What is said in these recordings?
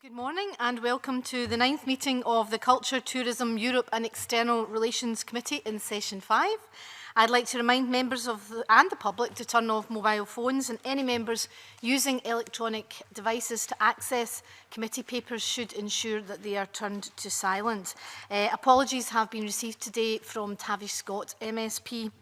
Good morning and welcome to the 9th meeting of the Culture, Tourism, Europe and External Relations Committee in Session 5. I'd like to remind members and the public to turn off mobile phones, and any members using electronic devices to access committee papers should ensure that they are turned to silent. Apologies have been received today from Tavish Scott, MSP.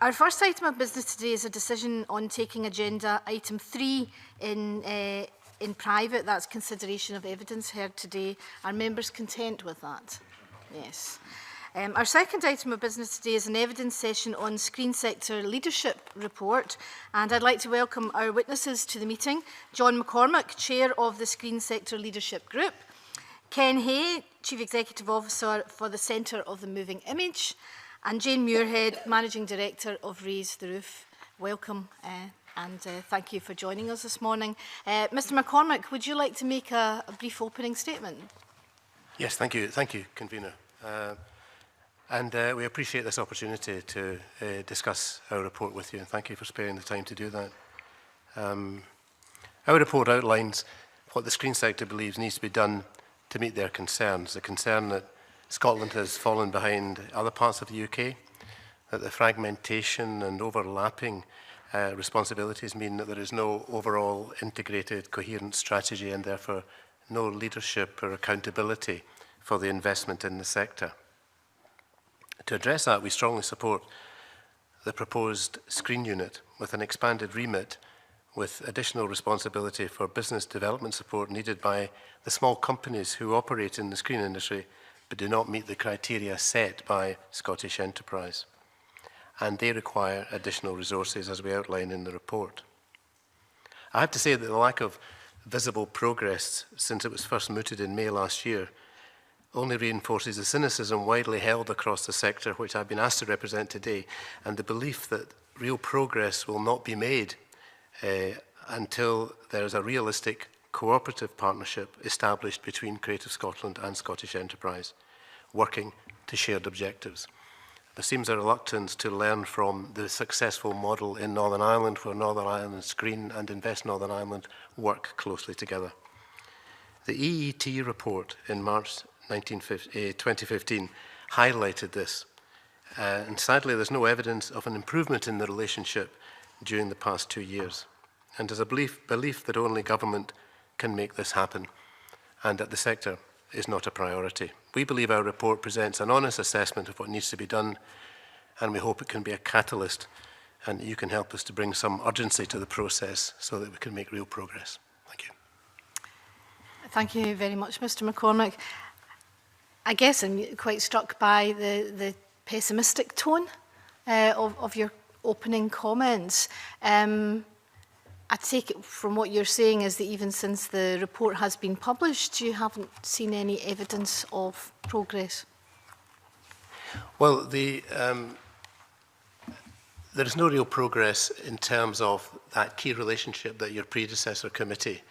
Our first item of business today is a decision on taking agenda item 3 in private. That's consideration of evidence heard today. Are members content with that? Yes. Our second item of business today is an evidence session on Screen Sector Leadership Report, and I'd like to welcome our witnesses to the meeting. John McCormack, Chair of the Screen Sector Leadership Group, Ken Hay, Chief Executive Officer for the Centre of the Moving Image, and Jane Muirhead, Managing Director of Raise the Roof. Welcome and thank you for joining us this morning. Mr McCormack, would you like to make a brief opening statement? Yes, thank you. Thank you, Convener. We appreciate this opportunity to discuss our report with you, and thank you for sparing the time to do that. Our report outlines what the screen sector believes needs to be done to meet their concerns. The concern that Scotland has fallen behind other parts of the UK, that the fragmentation and overlapping responsibilities mean that there is no overall integrated, coherent strategy and therefore no leadership or accountability for the investment in the sector. To address that, we strongly support the proposed screen unit with an expanded remit with additional responsibility for business development support needed by the small companies who operate in the screen industry but do not meet the criteria set by Scottish Enterprise. And they require additional resources, as we outline in the report. I have to say that the lack of visible progress since it was first mooted in May last year only reinforces the cynicism widely held across the sector, which I've been asked to represent today, and the belief that real progress will not be made until there is a realistic cooperative partnership established between Creative Scotland and Scottish Enterprise, working to shared objectives. There seems a reluctance to learn from the successful model in Northern Ireland, where Northern Ireland Screen and Invest Northern Ireland work closely together. The EET report in March 2015 highlighted this, and sadly there's no evidence of an improvement in the relationship during the past 2 years. And there's a belief that only government can make this happen, and that the sector is not a priority. We believe our report presents an honest assessment of what needs to be done, and we hope it can be a catalyst and you can help us to bring some urgency to the process so that we can make real progress. Thank you. Thank you very much, Mr McCormack. I guess I'm quite struck by the pessimistic tone of your opening comments. I take it from what you're saying is that even since the report has been published, you haven't seen any evidence of progress. Well, there is no real progress in terms of that key relationship that your predecessor committee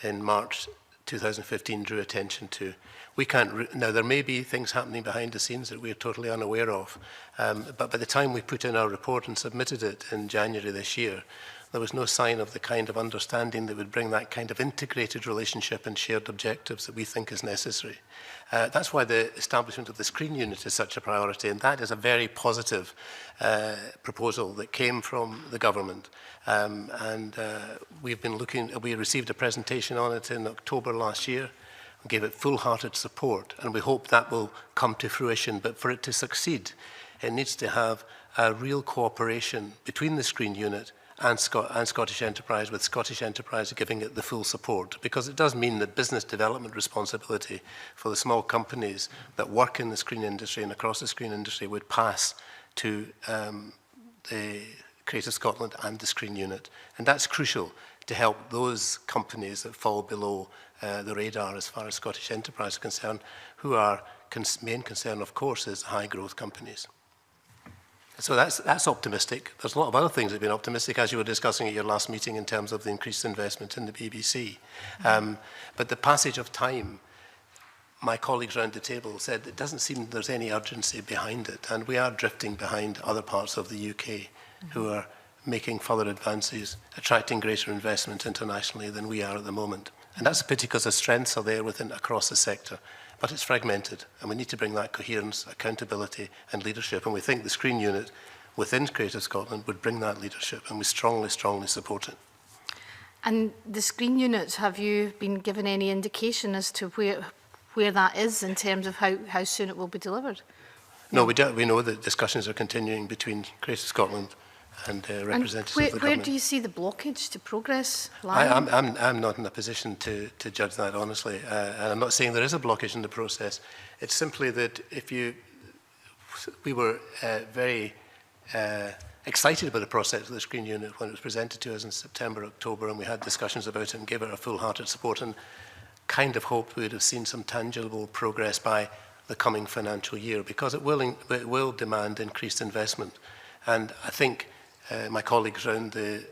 in March 2015 drew attention to. We can't, now there may be things happening behind the scenes that we're totally unaware of, but by the time we put in our report and submitted it in January this year, there was no sign of the kind of understanding that would bring that kind of integrated relationship and shared objectives that we think is necessary. That's why the establishment of the screen unit is such a priority, and that is a very positive proposal that came from the government. We received a presentation on it in October last year, and gave it full-hearted support, and we hope that will come to fruition. But for it to succeed, it needs to have a real cooperation between the screen unit and Scottish Enterprise, with Scottish Enterprise giving it the full support, because it does mean that business development responsibility for the small companies that work in the screen industry and across the screen industry would pass to the Creative Scotland and the screen unit. And that's crucial to help those companies that fall below the radar as far as Scottish Enterprise is concerned, who are main concern, of course, is high growth companies. So that's optimistic. There's a lot of other things that have been optimistic, as you were discussing at your last meeting in terms of the increased investment in the BBC. But the passage of time, my colleagues around the table said it doesn't seem there's any urgency behind it, and we are drifting behind other parts of the UK who are making further advances, attracting greater investment internationally than we are at the moment. And that's a pity because the strengths are there across the sector, but it's fragmented, and we need to bring that coherence, accountability and leadership. And we think the Screen Unit within Creative Scotland would bring that leadership, and we strongly, strongly support it. And the Screen Units, have you been given any indication as to where that is in terms of how soon it will be delivered? No, we don't. We know that discussions are continuing between Creative Scotland and representatives of the government. Where do you see the blockage to progress lying? I'm not in a position to judge that, honestly. And I'm not saying there is a blockage in the process. It's simply that we were very excited about the process of the Screen Unit when it was presented to us in September, October, and we had discussions about it and gave it our full-hearted support, and kind of hoped we would have seen some tangible progress by the coming financial year, because it will demand increased investment. And I think my colleagues around the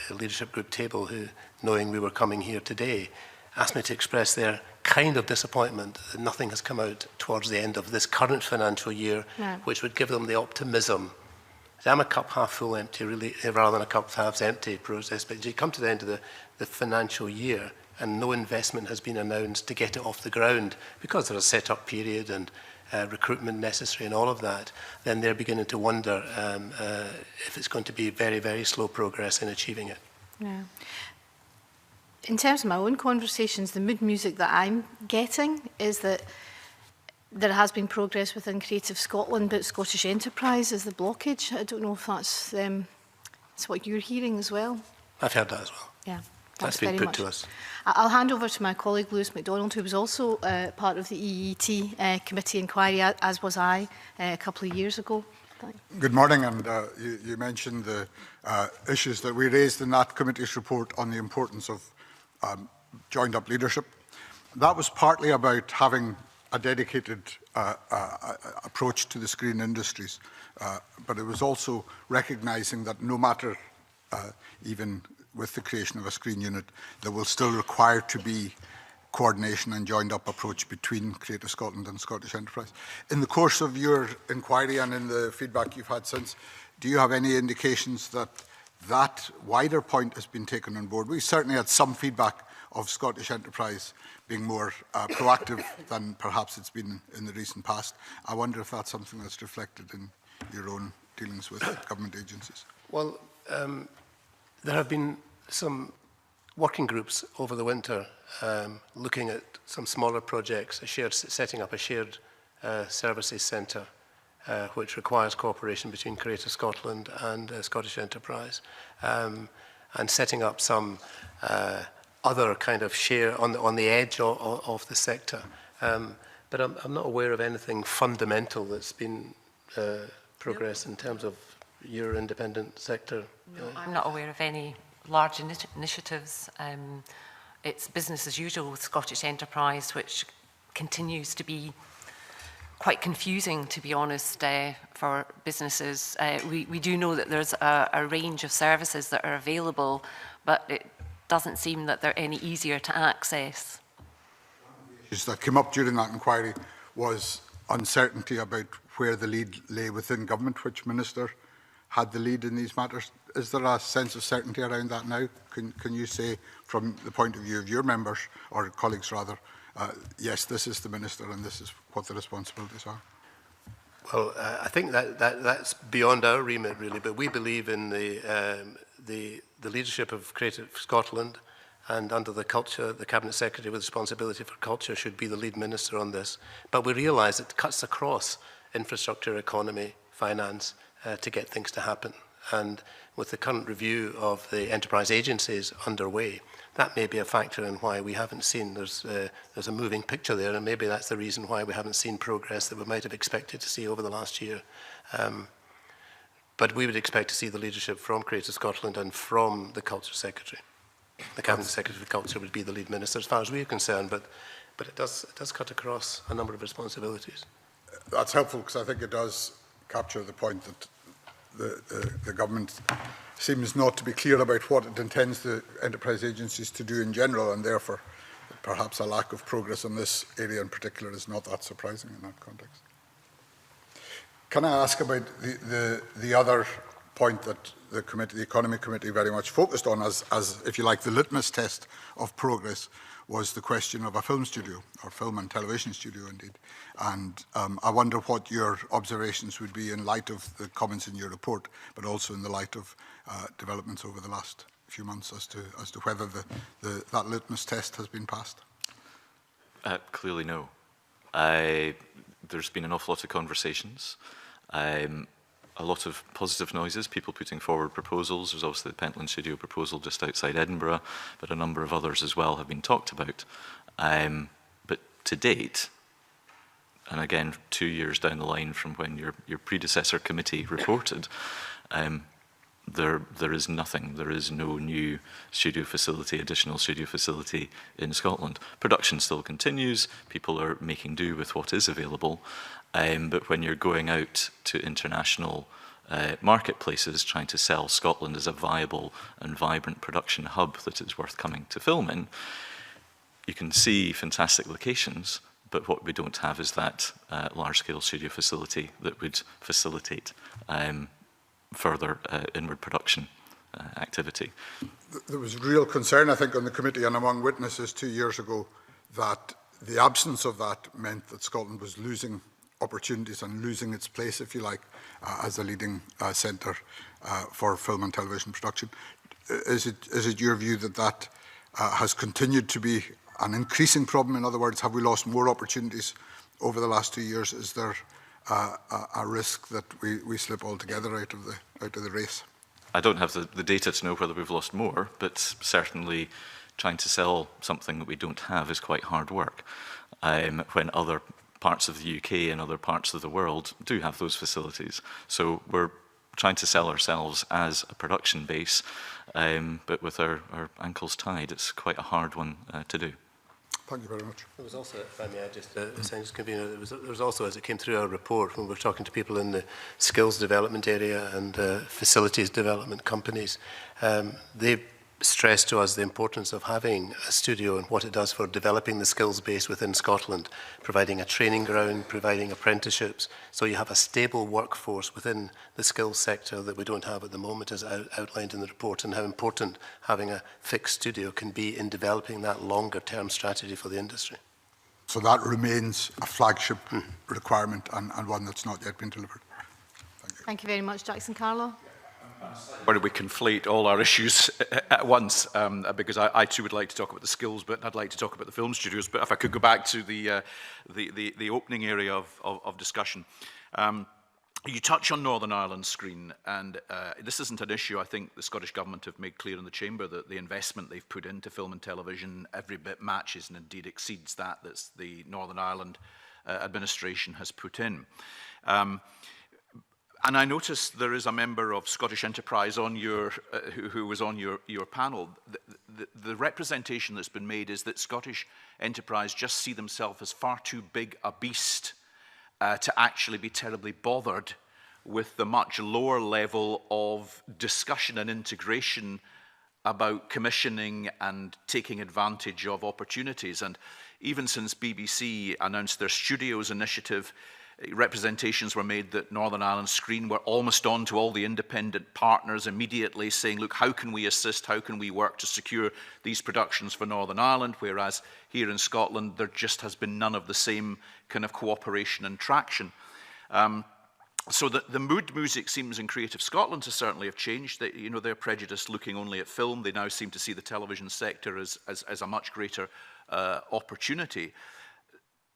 leadership group table, who, knowing we were coming here today, asked me to express their kind of disappointment that nothing has come out towards the end of this current financial year, which would give them the optimism. I'm a cup half full empty, really, rather than a cup half empty process. But you come to the end of the financial year and no investment has been announced to get it off the ground because there's a set-up period and recruitment necessary and all of that, then they're beginning to wonder if it's going to be very, very slow progress in achieving it. Yeah. In terms of my own conversations, the mood music that I'm getting is that there has been progress within Creative Scotland, but Scottish Enterprise is the blockage. I don't know if that's what you're hearing as well. I've heard that as well. Yeah. That's been put to us. I'll hand over to my colleague Lewis MacDonald, who was also part of the EET committee inquiry, as was I, a couple of years ago. Good morning, and you mentioned the issues that we raised in that committee's report on the importance of joined-up leadership. That was partly about having a dedicated approach to the screen industries, but it was also recognising that no matter even with the creation of a Screen Unit, there will still require to be coordination and joined-up approach between Creative Scotland and Scottish Enterprise. In the course of your inquiry and in the feedback you've had since, do you have any indications that that wider point has been taken on board? We certainly had some feedback of Scottish Enterprise being more proactive than perhaps it's been in the recent past. I wonder if that's something that's reflected in your own dealings with government agencies. Well, there have been some working groups over the winter looking at some smaller projects, setting up a shared services centre, which requires cooperation between Creative Scotland and Scottish Enterprise, and setting up some other kind of share on the edge of the sector. But I'm not aware of anything fundamental that's been progress in terms of your independent sector. No, I'm not aware of any large initiatives. It's business as usual with Scottish Enterprise, which continues to be quite confusing, to be honest, for businesses. We do know that there's a range of services that are available, but it doesn't seem that they're any easier to access. Issues that came up during that inquiry was uncertainty about where the lead lay within government, which minister had the lead in these matters. Is there a sense of certainty around that now? Can you say, from the point of view of your members, or colleagues rather, yes, this is the minister and this is what the responsibilities are? Well, I think that's beyond our remit, really, but we believe in the leadership of Creative Scotland, and under the culture, the Cabinet Secretary with responsibility for culture should be the lead minister on this. But we realise it cuts across infrastructure, economy, finance, to get things to happen. And with the current review of the enterprise agencies underway, that may be a factor in why we haven't seen, there's a moving picture there, and maybe that's the reason why we haven't seen progress that we might have expected to see over the last year. But we would expect to see the leadership from Creative Scotland and from the Culture Secretary. The Cabinet Secretary for Culture would be the lead minister as far as we're concerned, but it does cut across a number of responsibilities. That's helpful, because I think it does capture the point that the government seems not to be clear about what it intends the enterprise agencies to do in general, and therefore perhaps a lack of progress in this area in particular is not that surprising in that context. Can I ask about the other point that the committee, the Economy Committee, very much focused on as, if you like, the litmus test of progress was the question of a film studio, or film and television studio indeed. And I wonder what your observations would be in light of the comments in your report, but also in the light of developments over the last few months as to whether that litmus test has been passed. Clearly no. There's been an awful lot of conversations, a lot of positive noises, people putting forward proposals. There's obviously the Pentland Studio proposal just outside Edinburgh, but a number of others as well have been talked about. But to date, and again 2 years down the line from when your predecessor committee reported, there is nothing. There is no new studio facility, additional studio facility in Scotland. Production still continues. People are making do with what is available. But when you're going out to international marketplaces trying to sell Scotland as a viable and vibrant production hub that is worth coming to film in, you can see fantastic locations, but what we don't have is that large-scale studio facility that would facilitate further inward production activity. There was real concern, I think, on the committee and among witnesses 2 years ago that the absence of that meant that Scotland was losing opportunities and losing its place, if you like, as a leading centre for film and television production. Is it your view that that has continued to be an increasing problem? In other words, have we lost more opportunities over the last 2 years? Is there a risk that we slip altogether out of the race? I don't have the data to know whether we've lost more, but certainly trying to sell something that we don't have is quite hard work. When other parts of the UK and other parts of the world do have those facilities. So we're trying to sell ourselves as a production base, but with our ankles tied, it's quite a hard one to do. Thank you very much. There was also, if I may add just a sentence, convener, there was also, as it came through our report, when we were talking to people in the skills development area and facilities development companies, they stressed to us the importance of having a studio and what it does for developing the skills base within Scotland, providing a training ground, providing apprenticeships, so you have a stable workforce within the skills sector that we don't have at the moment, as outlined in the report, and how important having a fixed studio can be in developing that longer term strategy for the industry. So that remains a flagship requirement and one that's not yet been delivered. Thank you. Thank you very much, Jackson Carlo. Why do we conflate all our issues at once? Because I too would like to talk about the skills, but I'd like to talk about the film studios. But if I could go back to the opening area of discussion. You touch on Northern Ireland Screen, and this isn't an issue I think the Scottish Government have made clear in the Chamber, that the investment they've put into film and television every bit matches and indeed exceeds that the Northern Ireland administration has put in. And I noticed there is a member of Scottish Enterprise on your, who was on your panel. The representation that's been made is that Scottish Enterprise just see themselves as far too big a beast to actually be terribly bothered with the much lower level of discussion and integration about commissioning and taking advantage of opportunities. And even since BBC announced their Studios initiative, representations were made that Northern Ireland Screen were almost on to all the independent partners immediately saying, look, how can we assist, how can we work to secure these productions for Northern Ireland, whereas here in Scotland there just has been none of the same kind of cooperation and traction. So the mood music seems in Creative Scotland to certainly have changed. They, you know, they're prejudiced looking only at film. They now seem to see the television sector as a much greater opportunity.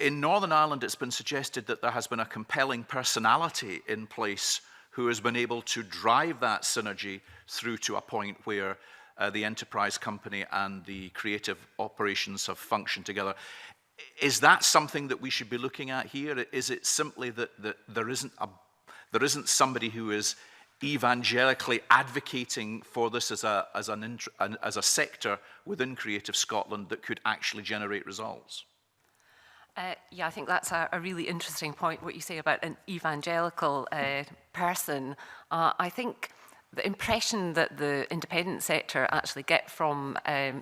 In Northern Ireland, it's been suggested that there has been a compelling personality in place who has been able to drive that synergy through to a point where the enterprise company and the creative operations have functioned together. Is that something that we should be looking at here? Is it simply that there isn't somebody who is evangelically advocating for this as a sector within Creative Scotland that could actually generate results? Yeah, I think that's a really interesting point, what you say about an evangelical person. I think the impression that the independent sector actually get from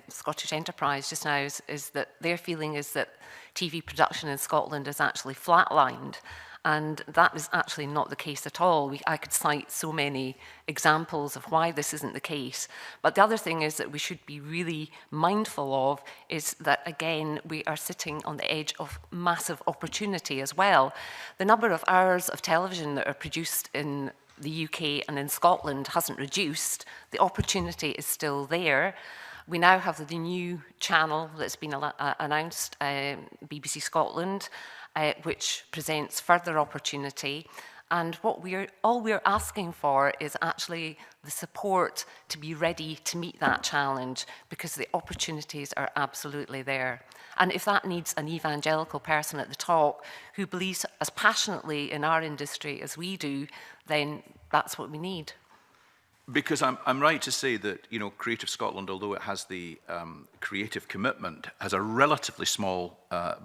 Scottish Enterprise just now is that their feeling is that TV production in Scotland is actually flatlined. And that is actually not the case at all. I could cite so many examples of why this isn't the case. But the other thing is that we should be really mindful of is that, again, we are sitting on the edge of massive opportunity as well. The number of hours of television that are produced in the UK and in Scotland hasn't reduced. The opportunity is still there. We now have the new channel that's been announced, BBC Scotland, which presents further opportunity. And all we're asking for is actually the support to be ready to meet that challenge, because the opportunities are absolutely there. And if that needs an evangelical person at the top who believes as passionately in our industry as we do, then that's what we need. Because I'm right to say that, you know, Creative Scotland, although it has the creative commitment, has a relatively small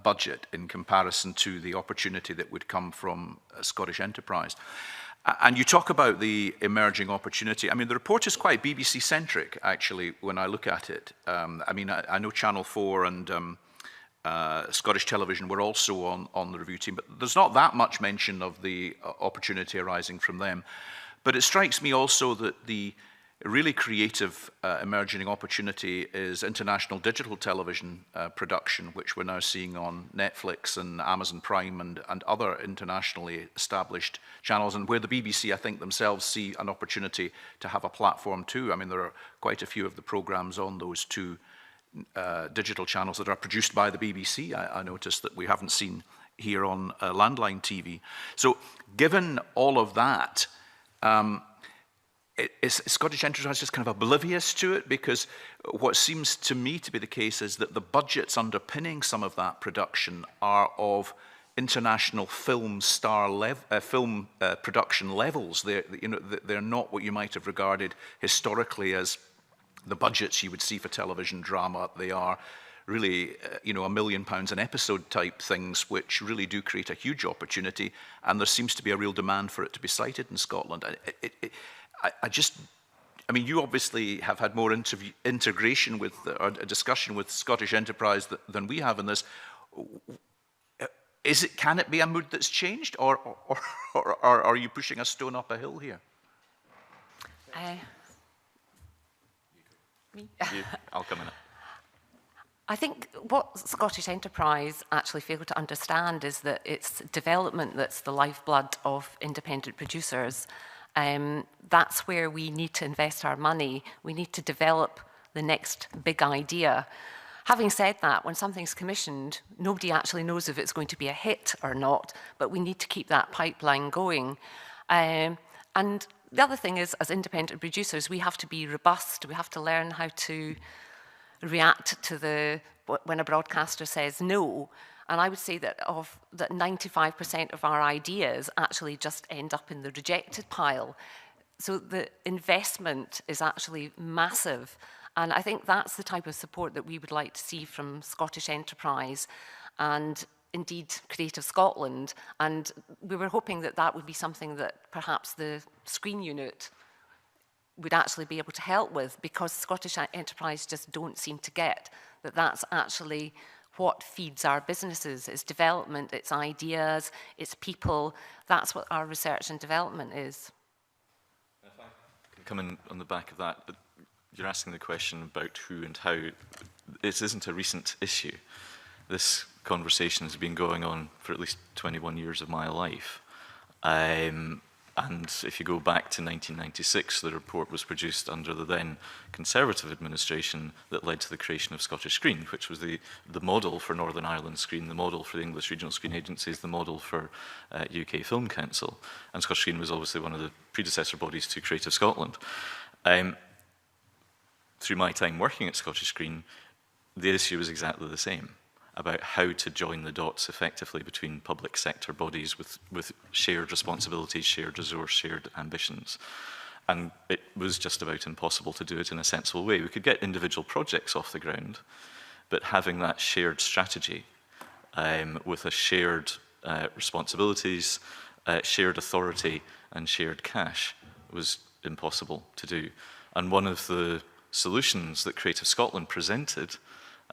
budget in comparison to the opportunity that would come from Scottish Enterprise. And you talk about the emerging opportunity. I mean, the report is quite BBC-centric, actually, when I look at it. I mean, I know Channel 4 and Scottish Television were also on the review team, but there's not that much mention of the opportunity arising from them. But it strikes me also that the really creative emerging opportunity is international digital television production, which we're now seeing on Netflix and Amazon Prime and other internationally established channels, and where the BBC, I think, themselves see an opportunity to have a platform too. I mean, there are quite a few of the programmes on those two digital channels that are produced by the BBC. I noticed that we haven't seen here on landline TV. So given all of that, is Scottish Enterprise just kind of oblivious to it? Because what seems to me to be the case is that the budgets underpinning some of that production are of international film production levels. They're not what you might have regarded historically as the budgets you would see for television drama. They are really, £1 million an episode type things, which really do create a huge opportunity, and there seems to be a real demand for it to be cited in Scotland. I mean, you obviously have had more integration with, or a discussion with Scottish Enterprise than we have in this. Can it be a mood that's changed, or are you pushing a stone up a hill here? Me? I'll come in. I think what Scottish Enterprise actually failed to understand is that it's development that's the lifeblood of independent producers. That's where we need to invest our money. We need to develop the next big idea. Having said that, when something's commissioned, nobody actually knows if it's going to be a hit or not, but we need to keep that pipeline going. And the other thing is, as independent producers, we have to be robust. We have to learn how to react to when a broadcaster says no. And I would say that 95% of our ideas actually just end up in the rejected pile. So the investment is actually massive. And I think that's the type of support that we would like to see from Scottish Enterprise and indeed Creative Scotland. And we were hoping that that would be something that perhaps the Screen Unit would actually be able to help with, because Scottish Enterprise just don't seem to get that that's actually what feeds our businesses. It's development, it's ideas, it's people. That's what our research and development is. If I can come in on the back of that, you're asking the question about who and how. It isn't a recent issue. This conversation has been going on for at least 21 years of my life. And if you go back to 1996, the report was produced under the then Conservative administration that led to the creation of Scottish Screen, which was the model for Northern Ireland Screen, the model for the English Regional Screen Agencies, the model for UK Film Council. And Scottish Screen was obviously one of the predecessor bodies to Creative Scotland. Through my time working at Scottish Screen, the issue was exactly the same, about how to join the dots effectively between public sector bodies with shared responsibilities, shared resource, shared ambitions. And it was just about impossible to do it in a sensible way. We could get individual projects off the ground, but having that shared strategy with a shared responsibilities, shared authority and shared cash was impossible to do. And one of the solutions that Creative Scotland presented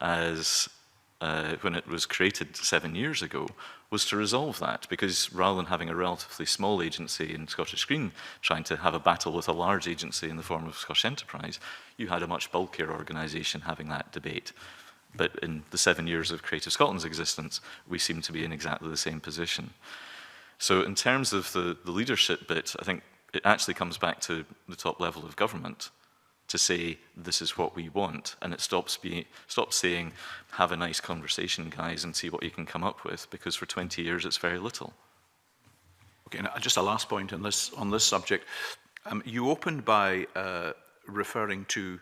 as when it was created 7 years ago, was to resolve that, because rather than having a relatively small agency in Scottish Screen trying to have a battle with a large agency in the form of Scottish Enterprise, you had a much bulkier organisation having that debate. But in the 7 years of Creative Scotland's existence, we seem to be in exactly the same position. So in terms of the leadership bit, I think it actually comes back to the top level of government to say, this is what we want, and it stops saying, have a nice conversation, guys, and see what you can come up with, because for 20 years it's very little. Okay, and just a last point on this subject. You opened by referring to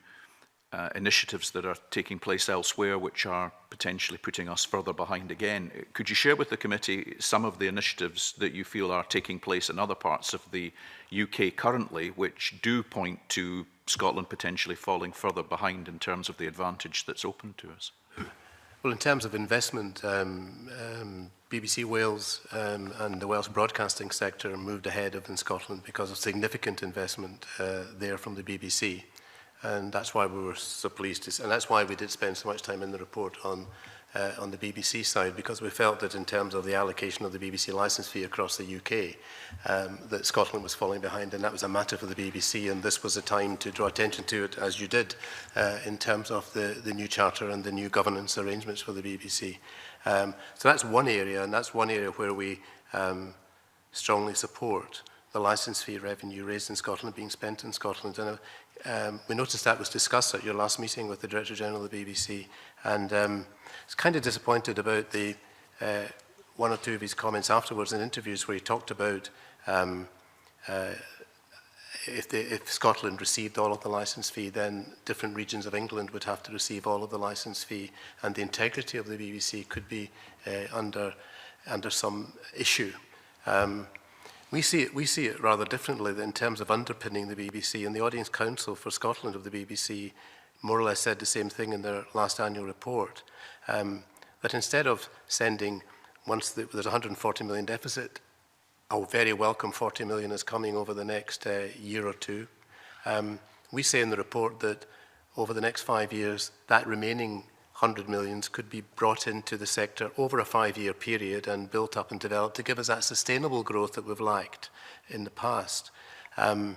initiatives that are taking place elsewhere, which are potentially putting us further behind again. Could you share with the committee some of the initiatives that you feel are taking place in other parts of the UK currently, which do point to Scotland potentially falling further behind in terms of the advantage that's open to us? Well, in terms of investment, BBC Wales and the Welsh broadcasting sector moved ahead in Scotland because of significant investment there from the BBC. And that's why we were so pleased to, and that's why we did spend so much time in the report on the BBC side, because we felt that in terms of the allocation of the BBC licence fee across the UK, that Scotland was falling behind, and that was a matter for the BBC, and this was a time to draw attention to it, as you did, in terms of the new charter and the new governance arrangements for the BBC. So that's one area, and that's one area where we strongly support the licence fee revenue raised in Scotland being spent in Scotland. And we noticed that was discussed at your last meeting with the Director General of the BBC, and I was kind of disappointed about the one or two of his comments afterwards in interviews where he talked about if Scotland received all of the licence fee, then different regions of England would have to receive all of the licence fee, and the integrity of the BBC could be under some issue. We see it rather differently in terms of underpinning the BBC, and the Audience Council for Scotland of the BBC more or less said the same thing in their last annual report, that instead of sending, once there's a 140 million deficit, a very welcome 40 million is coming over the next year or two. We say in the report that over the next 5 years, that remaining 100 millions could be brought into the sector over a 5-year period and built up and developed to give us that sustainable growth that we've lacked in the past. And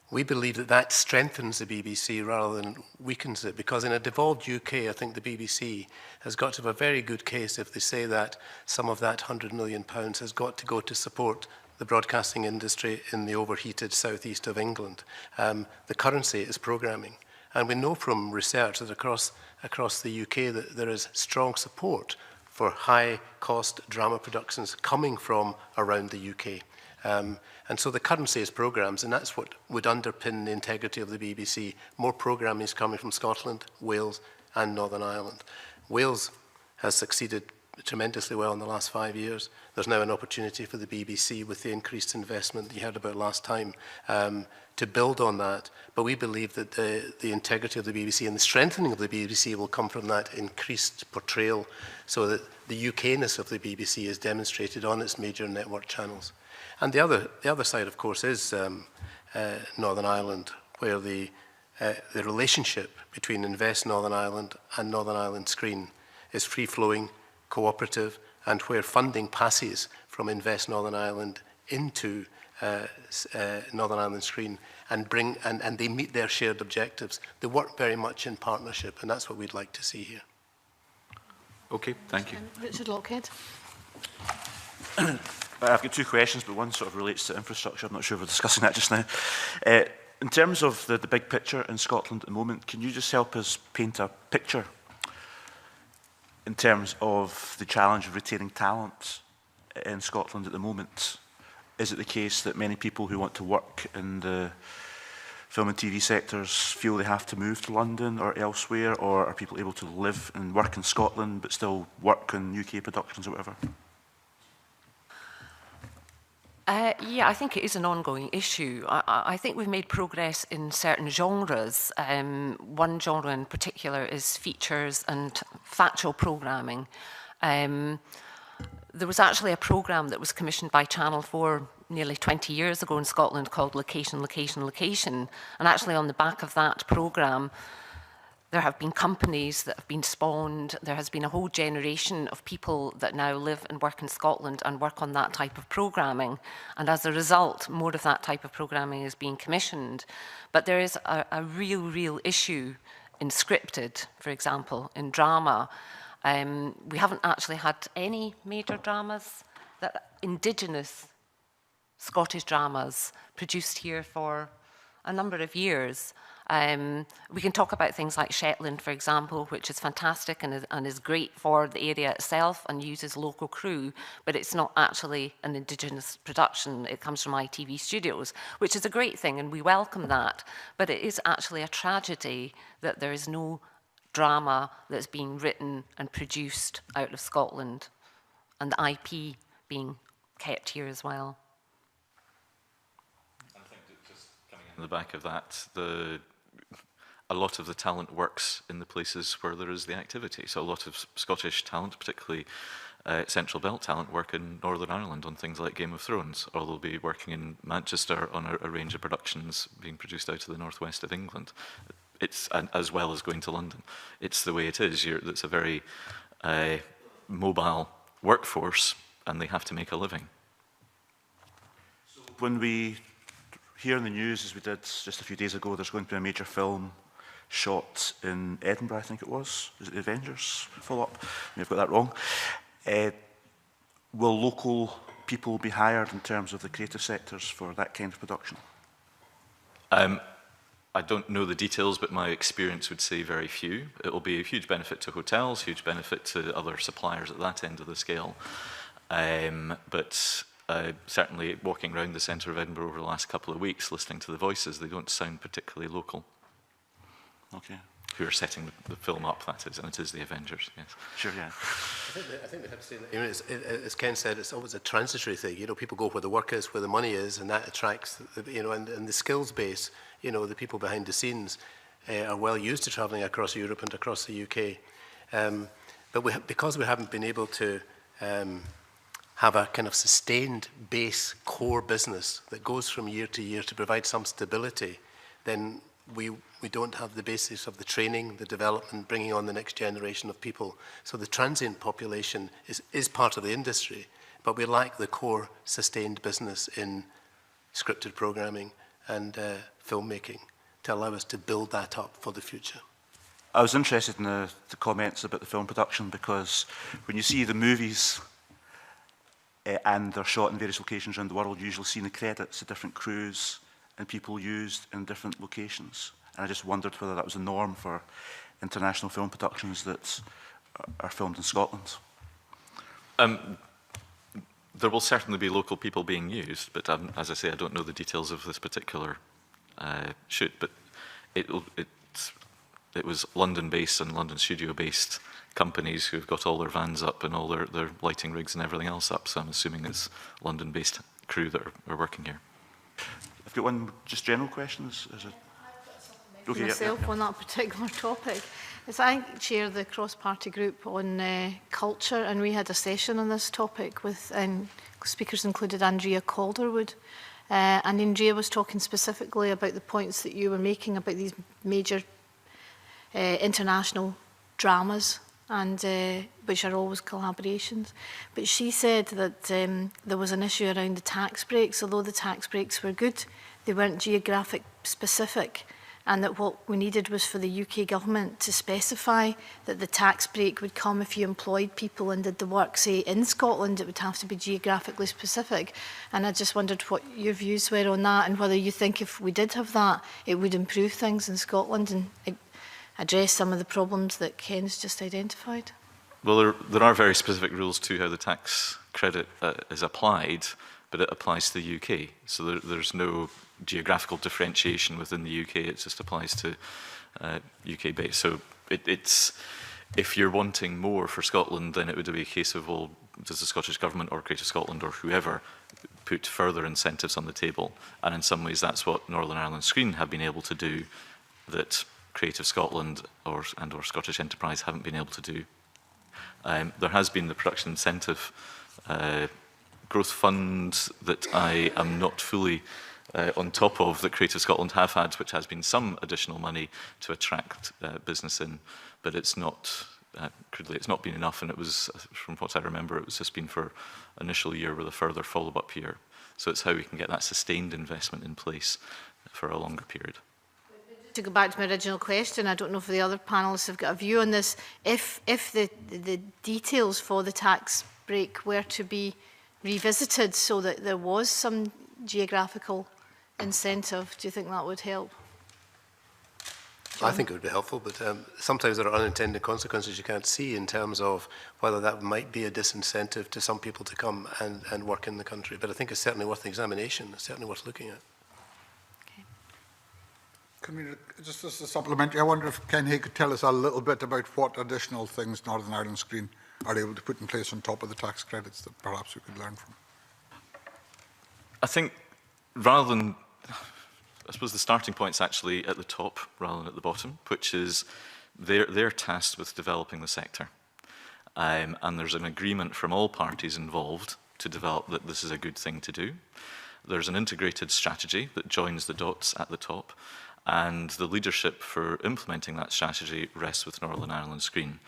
we believe that that strengthens the BBC rather than weakens it, because in a devolved UK, I think the BBC has got to have a very good case if they say that some of that £100 million has got to go to support the broadcasting industry in the overheated southeast of England. The currency is programming. And we know from research that across the UK that there is strong support for high-cost drama productions coming from around the UK. And so the currency is programmes, and that's what would underpin the integrity of the BBC. More programming is coming from Scotland, Wales, and Northern Ireland. Wales has succeeded tremendously well in the last 5 years. There's now an opportunity for the BBC with the increased investment that you heard about last time to build on that. But we believe that the integrity of the BBC and the strengthening of the BBC will come from that increased portrayal, so that the UK-ness of the BBC is demonstrated on its major network channels. And the other side, of course, is Northern Ireland, where the relationship between Invest Northern Ireland and Northern Ireland Screen is free-flowing, cooperative, and where funding passes from Invest Northern Ireland into Northern Ireland Screen and they meet their shared objectives. They work very much in partnership, and that's what we'd like to see here. Okay, thank you. Richard Lockhead. I've got two questions, but one sort of relates to infrastructure. I'm not sure if we're discussing that just now. In terms of the big picture in Scotland at the moment, can you just help us paint a picture in terms of the challenge of retaining talent in Scotland at the moment? Is it the case that many people who want to work in the film and TV sectors feel they have to move to London or elsewhere, or are people able to live and work in Scotland but still work on UK productions or whatever? Yeah, I think it is an ongoing issue. I think we've made progress in certain genres. One genre in particular is features and factual programming. There was actually a programme that was commissioned by Channel 4 nearly 20 years ago in Scotland called Location, Location, Location. And actually on the back of that programme, There have been companies that have been spawned. There has been a whole generation of people that now live and work in Scotland and work on that type of programming. And as a result, more of that type of programming is being commissioned. But there is a real issue in scripted, for example, in drama. We haven't actually had any major dramas, that Indigenous Scottish dramas produced here for a number of years. We can talk about things like Shetland, for example, which is fantastic and is great for the area itself and uses local crew, but it's not actually an Indigenous production. It comes from ITV Studios, which is a great thing, and we welcome that. But it is actually a tragedy that there is no drama that's being written and produced out of Scotland, and the IP being kept here as well. I think that just coming in the back of that, a lot of the talent works in the places where there is the activity. So a lot of Scottish talent, particularly Central Belt talent, work in Northern Ireland on things like Game of Thrones, or they'll be working in Manchester on a range of productions being produced out of the northwest of England. It's as well as going to London. It's the way it is. It's a very mobile workforce, and they have to make a living. So when we hear in the news, as we did just a few days ago, there's going to be a major film shot in Edinburgh, I think it was. Is it the Avengers follow-up? Maybe I've got that wrong. Will local people be hired in terms of the creative sectors for that kind of production? I don't know the details, but my experience would say very few. It will be a huge benefit to hotels, huge benefit to other suppliers at that end of the scale. But certainly walking around the centre of Edinburgh over the last couple of weeks, listening to the voices, they don't sound particularly local. Okay. Who are setting the film up, that is, and it is the Avengers, yes. Sure, yeah. I think they have to say that, you know, as Ken said, it's always a transitory thing. You know, people go where the work is, where the money is, and that attracts, you know, and the skills base, you know, the people behind the scenes are well used to travelling across Europe and across the UK. But because we haven't been able to have a kind of sustained base core business that goes from year to year to provide some stability, then we don't have the basis of the training, the development, bringing on the next generation of people. So the transient population is part of the industry, but we lack the core sustained business in scripted programming and filmmaking to allow us to build that up for the future. I was interested in the comments about the film production, because when you see the movies and they're shot in various locations around the world, you usually see in the credits the different crews and people used in different locations. And I just wondered whether that was a norm for international film productions that are filmed in Scotland. There will certainly be local people being used, but as I say, I don't know the details of this particular shoot, but it was London-based and London studio-based companies who've got all their vans up and all their lighting rigs and everything else up, so I'm assuming it's London-based crew that are working here. I've got one just general question. Okay, myself on that particular topic. As I chair the cross-party group on culture, and we had a session on this topic with speakers included Andrea Calderwood, and Andrea was talking specifically about the points that you were making about these major international dramas, and which are always collaborations. But she said that there was an issue around the tax breaks. Although the tax breaks were good, they weren't geographic specific, and that what we needed was for the UK government to specify that the tax break would come if you employed people and did the work, say, in Scotland. It would have to be geographically specific. And I just wondered what your views were on that, and whether you think if we did have that, it would improve things in Scotland and address some of the problems that Ken's just identified. Well, there are very specific rules to how the tax credit is applied, but it applies to the UK. So there's no geographical differentiation within the UK. It just applies to UK base. So it's if you're wanting more for Scotland, then it would be a case of, well, does the Scottish Government or Creative Scotland or whoever put further incentives on the table? And in some ways, that's what Northern Ireland Screen have been able to do that Creative Scotland or Scottish Enterprise haven't been able to do. There has been the production incentive growth fund that I am not fully on top of that Creative Scotland have had, which has been some additional money to attract business in, but it's not, crudely, it's not been enough, and it was, from what I remember, it was just been for initial year with a further follow-up year. So it's how we can get that sustained investment in place for a longer period. To go back to my original question, I don't know if the other panellists have got a view on this. If the details for the tax break were to be revisited so that there was some geographical incentive, do you think that would help? I think it would be helpful, but sometimes there are unintended consequences you can't see in terms of whether that might be a disincentive to some people to come and work in the country. But I think it's certainly worth examination, it's certainly worth looking at. Can we, just as a supplementary, I wonder if Ken Hay could tell us a little bit about what additional things Northern Ireland Screen are able to put in place on top of the tax credits that perhaps we could learn from. I think rather than, I suppose the starting point's actually at the top rather than at the bottom, which is they're tasked with developing the sector. And there's an agreement from all parties involved to develop that this is a good thing to do. There's an integrated strategy that joins the dots at the top, and the leadership for implementing that strategy rests with Northern Ireland Screen.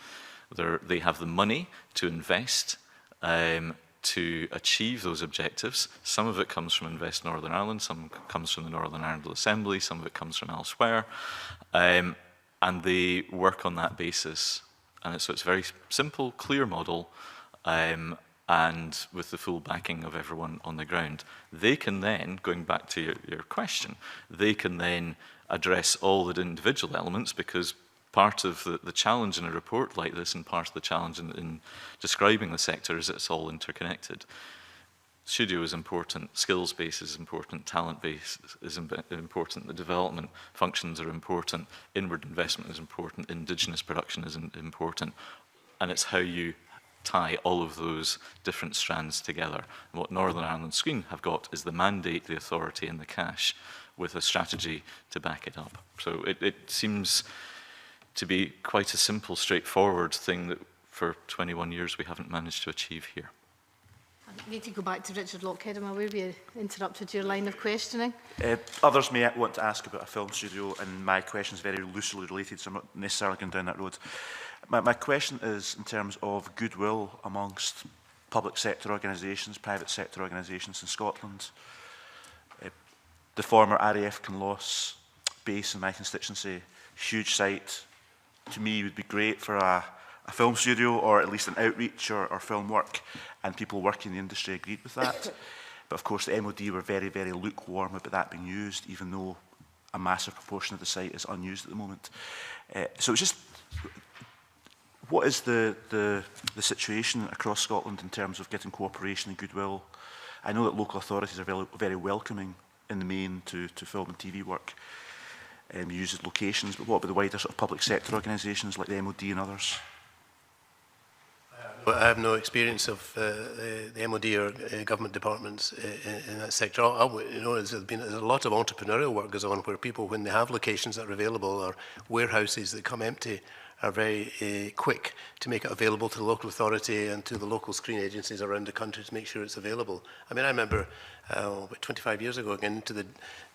They have the money to invest to achieve those objectives. Some of it comes from Invest Northern Ireland, some comes from the Northern Ireland Assembly, some of it comes from elsewhere, and they work on that basis. And so it's a very simple, clear model, and with the full backing of everyone on the ground. They can then, going back to your question, they can then address all the individual elements, because part of the challenge in a report like this and part of the challenge in describing the sector is it's all interconnected. Studio is important, skills base is important, talent base is important, the development functions are important, inward investment is important, indigenous production is important, and it's how you tie all of those different strands together. And what Northern Ireland Screen have got is the mandate, the authority and the cash with a strategy to back it up. So it seems to be quite a simple, straightforward thing that for 21 years we haven't managed to achieve here. I need to go back to Richard Lockhead. I'm aware we interrupted your line of questioning. Others may want to ask about a film studio, and my question is very loosely related, so I'm not necessarily going down that road. My question is in terms of goodwill amongst public sector organisations, private sector organisations in Scotland. The former RAF Kinloss base in my constituency, huge site, to me would be great for a film studio, or at least an outreach or film work, and people working in the industry agreed with that. But of course the MOD were very, very lukewarm about that being used, even though a massive proportion of the site is unused at the moment. So it's just, what is the situation across Scotland in terms of getting cooperation and goodwill? I know that local authorities are very, very welcoming in the main to film and TV work, uses locations, but what about the wider sort of public sector organisations like the MOD and others? I have no experience of the MOD or government departments in that sector. There's a lot of entrepreneurial work goes on where people, when they have locations that are available or warehouses that come empty, are very quick to make it available to the local authority and to the local screen agencies around the country to make sure it's available. I mean, I remember about 25 years ago going into the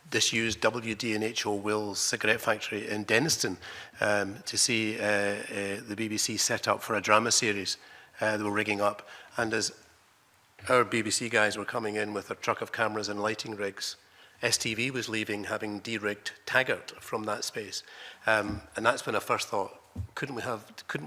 disused WD&HO Wills cigarette factory in Denniston to see the BBC set up for a drama series. They were rigging up, and as our BBC guys were coming in with a truck of cameras and lighting rigs, STV was leaving, having de-rigged Taggart from that space. And that's when I first thought, couldn't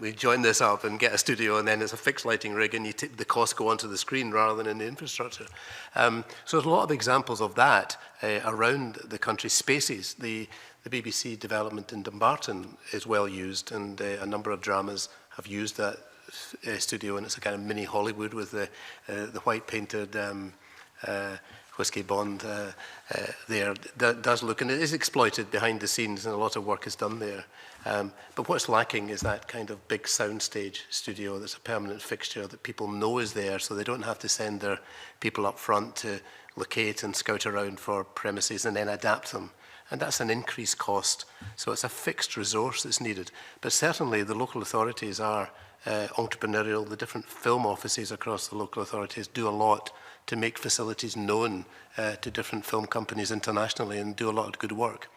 we join this up and get a studio, and then it's a fixed lighting rig and the costs go onto the screen rather than in the infrastructure. So there's a lot of examples of that around the country. Spaces, the BBC development in Dumbarton is well used, and a number of dramas have used that studio, and it's a kind of mini Hollywood with the white painted whiskey bond there. That does look, and it is exploited behind the scenes, and a lot of work is done there. But what's lacking is that kind of big soundstage studio that's a permanent fixture that people know is there, so they don't have to send their people up front to locate and scout around for premises and then adapt them. And that's an increased cost. So it's a fixed resource that's needed. But certainly the local authorities are entrepreneurial. The different film offices across the local authorities do a lot to make facilities known to different film companies internationally and do a lot of good work.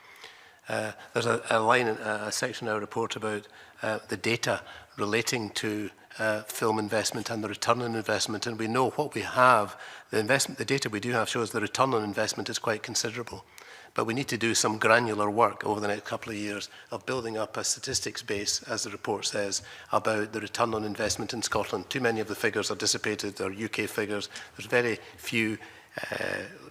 There's a section in our report about the data relating to film investment and the return on investment, and we know what we have. The data we do have shows the return on investment is quite considerable. But we need to do some granular work over the next couple of years of building up a statistics base, as the report says, about the return on investment in Scotland. Too many of the figures are dissipated, they're UK figures. There's very few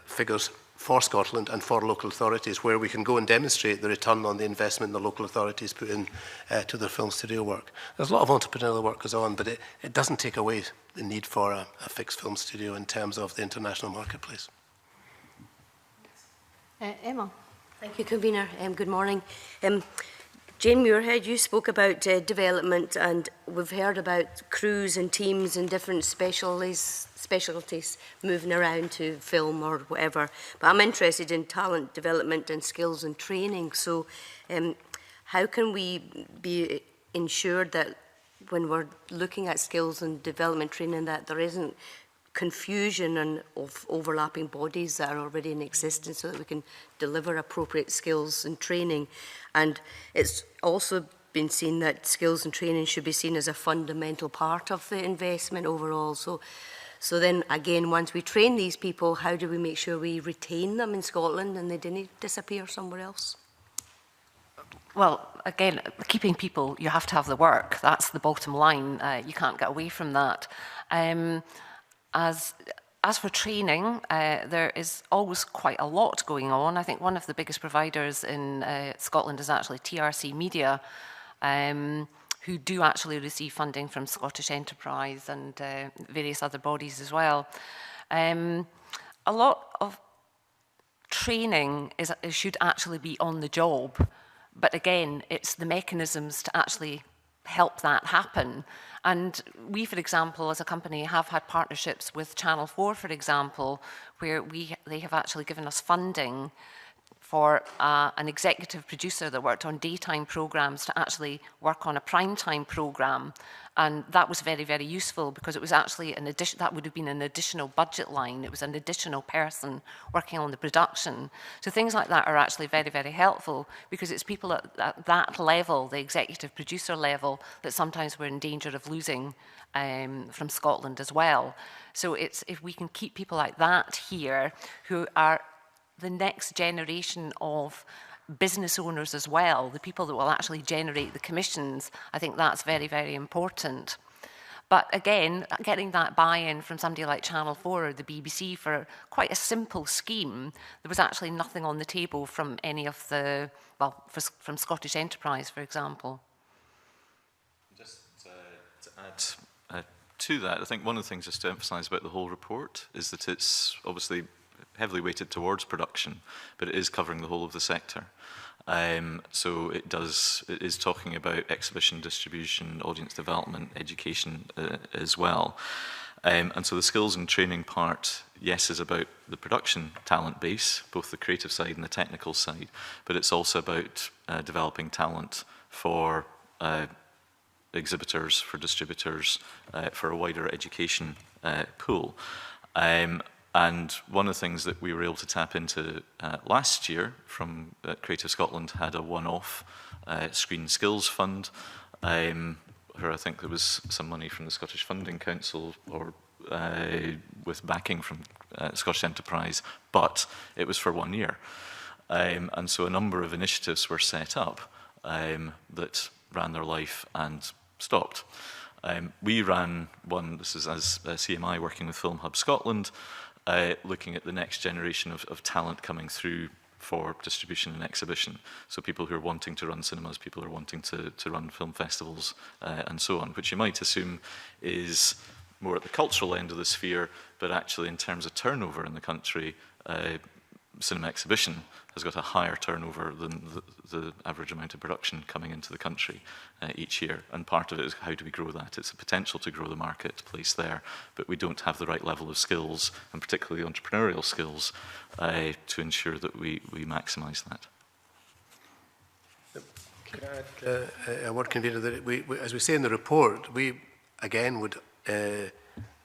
figures for Scotland and for local authorities where we can go and demonstrate the return on the investment the local authorities put in to their film studio work. There's a lot of entrepreneurial work goes on, but it doesn't take away the need for a fixed film studio in terms of the international marketplace. Emma. Thank you, Convener. Good morning. Jane Muirhead, you spoke about development, and we've heard about crews and teams and different specialties moving around to film or whatever. But I'm interested in talent development and skills and training. So how can we be ensured that when we're looking at skills and development training that there isn't confusion of overlapping bodies that are already in existence so that we can deliver appropriate skills and training? And it's also been seen that skills and training should be seen as a fundamental part of the investment overall. So then again, once we train these people, how do we make sure we retain them in Scotland and they didn't disappear somewhere else? Well, again, keeping people, you have to have the work. That's the bottom line. You can't get away from that. As for training, there is always quite a lot going on. I think one of the biggest providers in Scotland is actually TRC Media, who do actually receive funding from Scottish Enterprise and various other bodies as well. A lot of training should actually be on the job, but again, it's the mechanisms to actually help that happen. And we, for example, as a company, have had partnerships with Channel 4, for example, where they have actually given us funding for an executive producer that worked on daytime programmes to actually work on a primetime programme. And that was very, very useful because it was actually an addition, that would have been an additional budget line. It was an additional person working on the production. So things like that are actually very, very helpful because it's people at that level, the executive producer level, that sometimes we're in danger of losing from Scotland as well. So it's if we can keep people like that here who are the next generation of business owners as well, the people that will actually generate the commissions, I think that's very, very important. But again, getting that buy-in from somebody like Channel 4 or the BBC for quite a simple scheme, there was actually nothing on the table from any of the, well, from Scottish Enterprise, for example. Just to add to that, I think one of the things just to emphasise about the whole report is that it's obviously heavily weighted towards production, but it is covering the whole of the sector. So it is talking about exhibition, distribution, audience development, education as well. And so the skills and training part, yes, is about the production talent base, both the creative side and the technical side, but it's also about developing talent for exhibitors, for distributors, for a wider education pool. And one of the things that we were able to tap into last year from Creative Scotland had a one-off Screen Skills Fund, where I think there was some money from the Scottish Funding Council or with backing from Scottish Enterprise, but it was for 1 year. And so a number of initiatives were set up that ran their life and stopped. We ran one, this is as CMI working with Film Hub Scotland, looking at the next generation of talent coming through for distribution and exhibition. So people who are wanting to run cinemas, people who are wanting to run film festivals and so on, which you might assume is more at the cultural end of the sphere, but actually in terms of turnover in the country, cinema exhibition has got a higher turnover than the average amount of production coming into the country each year. And part of it is how do we grow that? It's a potential to grow the marketplace there, but we don't have the right level of skills, and particularly entrepreneurial skills, to ensure that we maximise that. Can I add a word, Convener, that as we say in the report, we again would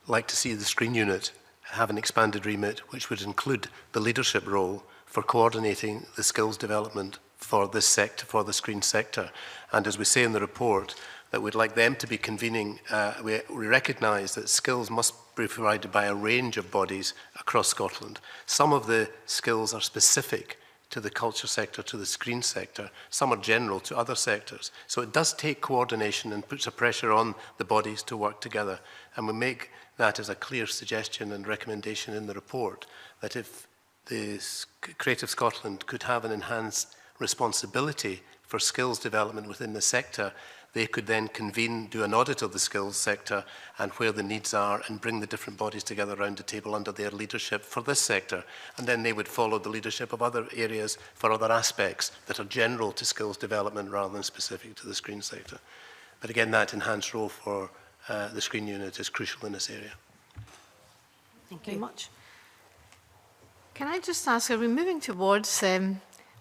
like to see the screen unit have an expanded remit, which would include the leadership role for coordinating the skills development for this sector, for the screen sector. And as we say in the report, that we'd like them to be convening, we recognise that skills must be provided by a range of bodies across Scotland. Some of the skills are specific to the culture sector, to the screen sector. Some are general to other sectors. So it does take coordination and puts a pressure on the bodies to work together. And we make that as a clear suggestion and recommendation in the report, that if the Creative Scotland could have an enhanced responsibility for skills development within the sector, they could then convene, do an audit of the skills sector and where the needs are and bring the different bodies together around the table under their leadership for this sector. And then they would follow the leadership of other areas for other aspects that are general to skills development rather than specific to the screen sector. But again, that enhanced role for the screen unit is crucial in this area. Thank you very much. Can I just ask, are we moving towards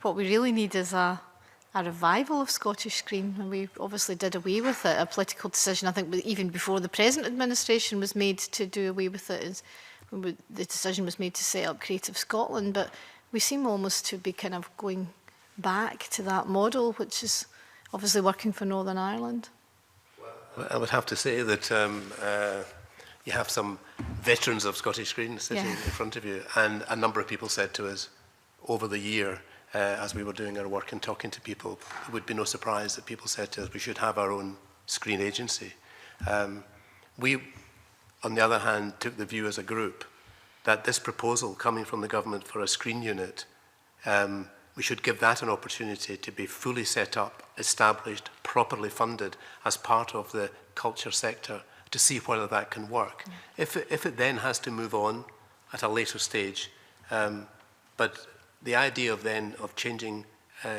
what we really need is a revival of Scottish Screen? And we obviously did away with it, a political decision, I think even before the present administration was made to do away with it, the decision was made to set up Creative Scotland, but we seem almost to be kind of going back to that model, which is obviously working for Northern Ireland. Well, I would have to say that you have some veterans of Scottish Screen sitting in front of you, and a number of people said to us over the year, as we were doing our work and talking to people, it would be no surprise that people said to us we should have our own screen agency. We, on the other hand, took the view as a group that this proposal coming from the government for a screen unit, we should give that an opportunity to be fully set up, established, properly funded as part of the culture sector to see whether that can work. If it then has to move on at a later stage, but the idea of changing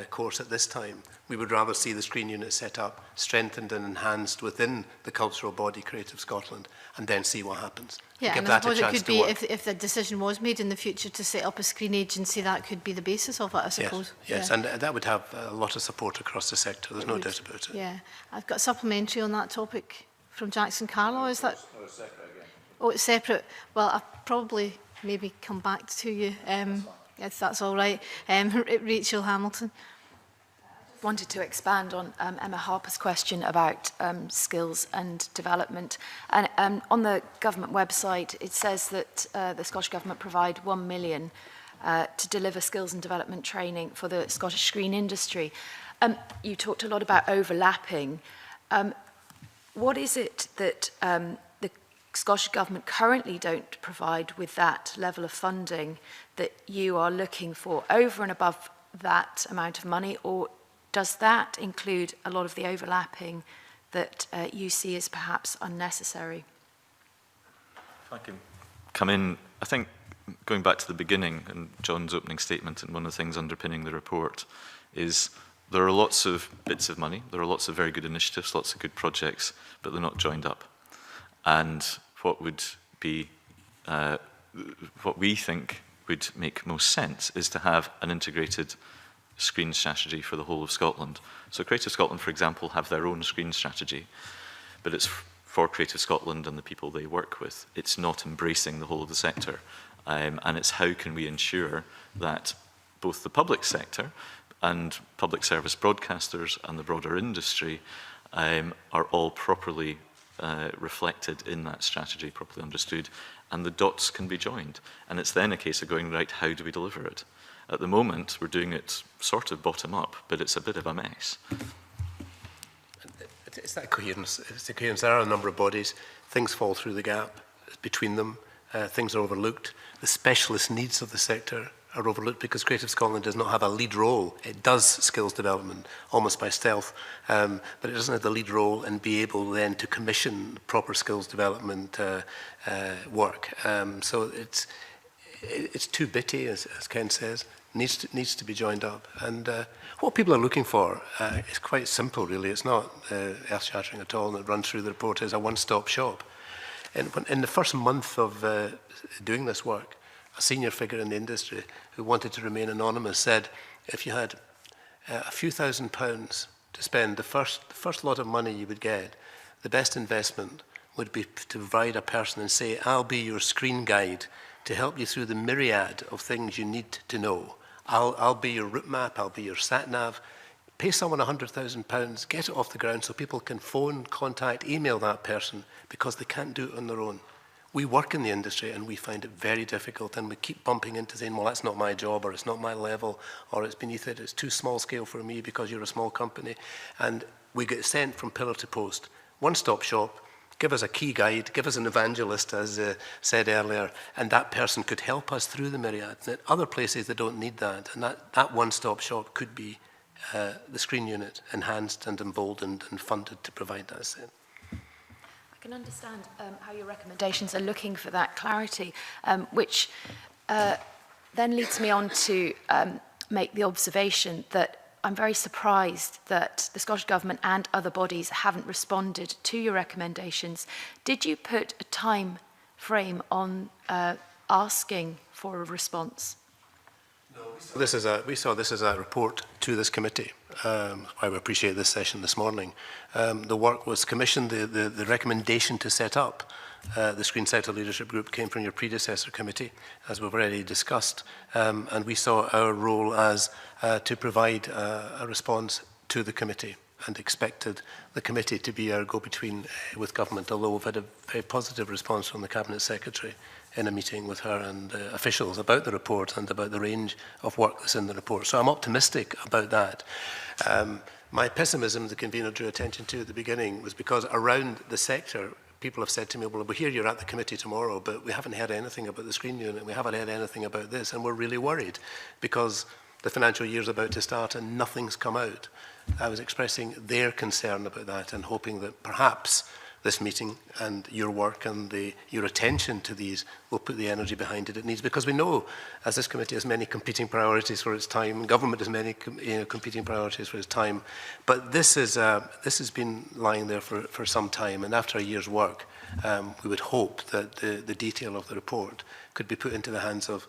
course at this time, we would rather see the screen unit set up, strengthened and enhanced within the cultural body Creative Scotland, and then see what happens. Yeah, and I suppose it could be, if the decision was made in the future to set up a screen agency, that could be the basis of it, I suppose. Yes, yeah. And that would have a lot of support across the sector, there's no doubt about it. Yeah, I've got a supplementary on that topic from Jackson Carlaw, is that? No, it's separate again. Oh, it's separate. Well, I'll probably maybe come back to you, if that's all right. Rachel Hamilton. Wanted to expand on Emma Harper's question about skills and development. And on the government website, it says that the Scottish Government provide £1 million to deliver skills and development training for the Scottish screen industry. You talked a lot about overlapping. What is it that the Scottish Government currently don't provide with that level of funding that you are looking for over and above that amount of money, or does that include a lot of the overlapping that you see as perhaps unnecessary? If I can come in, I think going back to the beginning and John's opening statement, and one of the things underpinning the report is there are lots of bits of money, there are lots of very good initiatives, lots of good projects, but they're not joined up. And what would be, what we think would make most sense is to have an integrated screen strategy for the whole of Scotland. So Creative Scotland, for example, have their own screen strategy, but it's for Creative Scotland and the people they work with. It's not embracing the whole of the sector. And it's how can we ensure that both the public sector and public service broadcasters and the broader industry are all properly reflected in that strategy, properly understood, and the dots can be joined. And it's then a case of going, right, how do we deliver it? At the moment, we're doing it sort of bottom up, but it's a bit of a mess. It's that coherence. It's the coherence. There are a number of bodies. Things fall through the gap between them. Things are overlooked. The specialist needs of the sector are overlooked because Creative Scotland does not have a lead role. It does skills development almost by stealth, but it doesn't have the lead role and be able then to commission proper skills development work. So it's too bitty, as Ken says. Needs to be joined up. And what people are looking for is quite simple, really. It's not earth-shattering at all, and it runs through the report as a one-stop shop. And in the first month of doing this work, a senior figure in the industry who wanted to remain anonymous said, if you had a few £1,000s to spend, the first lot of money you would get, the best investment would be to provide a person and say, I'll be your screen guide to help you through the myriad of things you need to know. I'll be your route map, I'll be your sat-nav. Pay someone £100,000, get it off the ground so people can phone, contact, email that person because they can't do it on their own. We work in the industry and we find it very difficult, and we keep bumping into saying, well, that's not my job, or it's not my level, or it's beneath it, it's too small scale for me because you're a small company. And we get sent from pillar to post. One-stop shop, give us a key guide, give us an evangelist, as said earlier, and that person could help us through the myriad. And at other places, they don't need that. And that one-stop shop could be the screen unit, enhanced and emboldened and funded to provide that set. I can understand how your recommendations are looking for that clarity, which then leads me on to make the observation that I'm very surprised that the Scottish Government and other bodies haven't responded to your recommendations. Did you put a time frame on asking for a response? No, we saw this as a report to this committee. I appreciate this session this morning. The work was commissioned, the recommendation to set up the Screen Sector Leadership Group came from your predecessor committee, as we've already discussed, and we saw our role as to provide a response to the committee, and expected the committee to be our go-between with government, although we've had a very positive response from the Cabinet Secretary in a meeting with her and officials about the report and about the range of work that's in the report. So I'm optimistic about that. My pessimism, the convener drew attention to at the beginning, was because around the sector, people have said to me, well, we'll hear you're at the committee tomorrow, but we haven't heard anything about the screen unit, we haven't heard anything about this, and we're really worried because the financial year is about to start and nothing's come out. I was expressing their concern about that and hoping that perhaps this meeting and your work and your attention to these will put the energy behind it needs, because we know, as this committee has many competing priorities for its time, government has many competing priorities for its time, but this has been lying there for some time, and after a year's work, we would hope that the detail of the report could be put into the hands of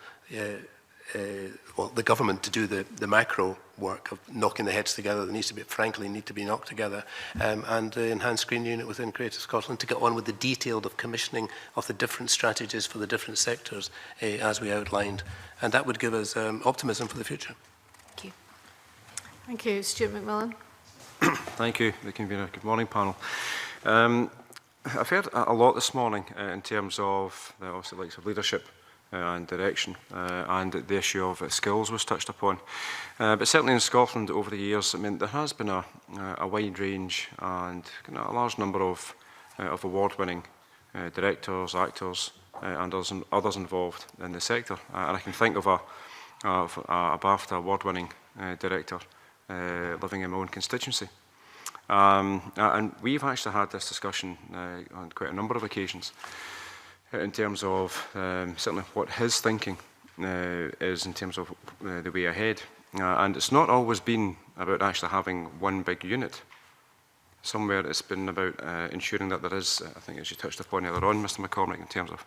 well, the government to do the macro work of knocking the heads together that needs to be, frankly, need to be knocked together, and the enhanced screen unit within Creative Scotland to get on with the detailed of commissioning of the different strategies for the different sectors as we outlined. And that would give us optimism for the future. Thank you. Thank you. Stuart McMillan. Thank you, the convener. Good morning, panel. I've heard a lot this morning in terms of the obviously likes of leadership and direction, and the issue of skills was touched upon. But certainly in Scotland over the years, I mean, there has been a wide range and a large number of award-winning directors, actors, and others involved in the sector. And I can think of a BAFTA award-winning director living in my own constituency. And we've actually had this discussion on quite a number of occasions, in terms of certainly what his thinking is in terms of the way ahead. And it's not always been about actually having one big unit. Somewhere it's been about ensuring that there is, I think as you touched upon earlier on, Mr McCormick, in terms of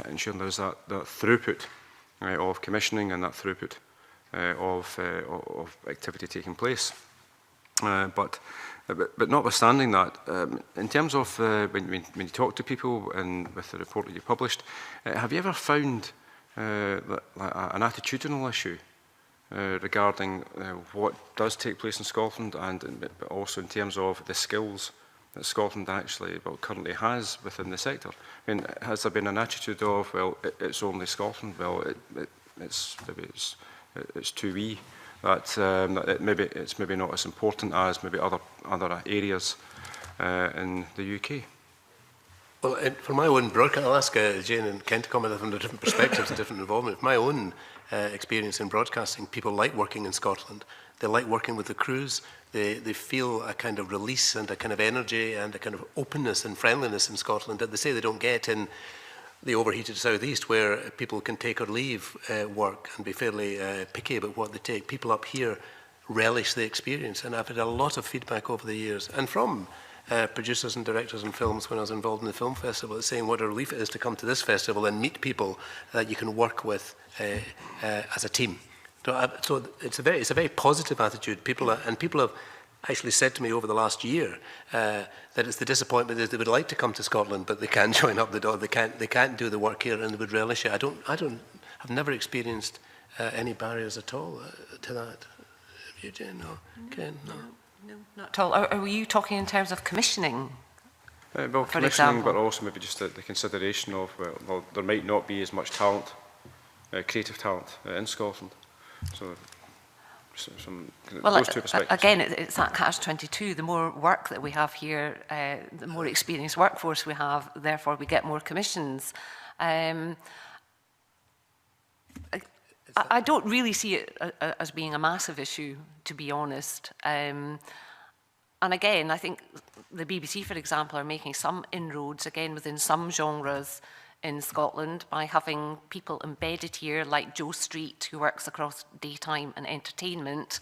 ensuring there is that throughput of commissioning and that throughput of activity taking place. But notwithstanding that, in terms of when you talk to people and with the report that you published, have you ever found an attitudinal issue regarding what does take place in Scotland, and but also in terms of the skills that Scotland actually currently has within the sector? I mean, has there been an attitude of, well, it's only Scotland, well, it's too wee? That maybe it's maybe not as important as maybe other areas in the UK. Well, for my own broadcast, I'll ask Jane and Ken to comment from the different perspectives and different involvement. My own experience in broadcasting, people like working in Scotland. They like working with the crews. They feel a kind of release and a kind of energy and a kind of openness and friendliness in Scotland that they say they don't get in the overheated southeast, where people can take or leave work and be fairly picky about what they take. People up here relish the experience, and I've had a lot of feedback over the years, and from producers and directors in films when I was involved in the film festival, saying what a relief it is to come to this festival and meet people that you can work with as a team. So it's a very positive attitude. People have actually said to me over the last year that it's the disappointment that they would like to come to Scotland, but they can't join up the door. They can't do the work here, and they would relish it. I've never experienced any barriers at all to that. Have you, Jane? No. Ken? No. No, not at all. Are you talking in terms of commissioning? Well, commissioning, but also maybe just the consideration of, well, there might not be as much talent, creative talent in Scotland. So, well, those two perspectives. Again, it's that catch-22. The more work that we have here, the more experienced workforce we have, therefore we get more commissions. I don't really see it as being a massive issue, to be honest. And again, I think the BBC, for example, are making some inroads, again, within some genres in Scotland by having people embedded here, like Joe Street, who works across daytime and entertainment,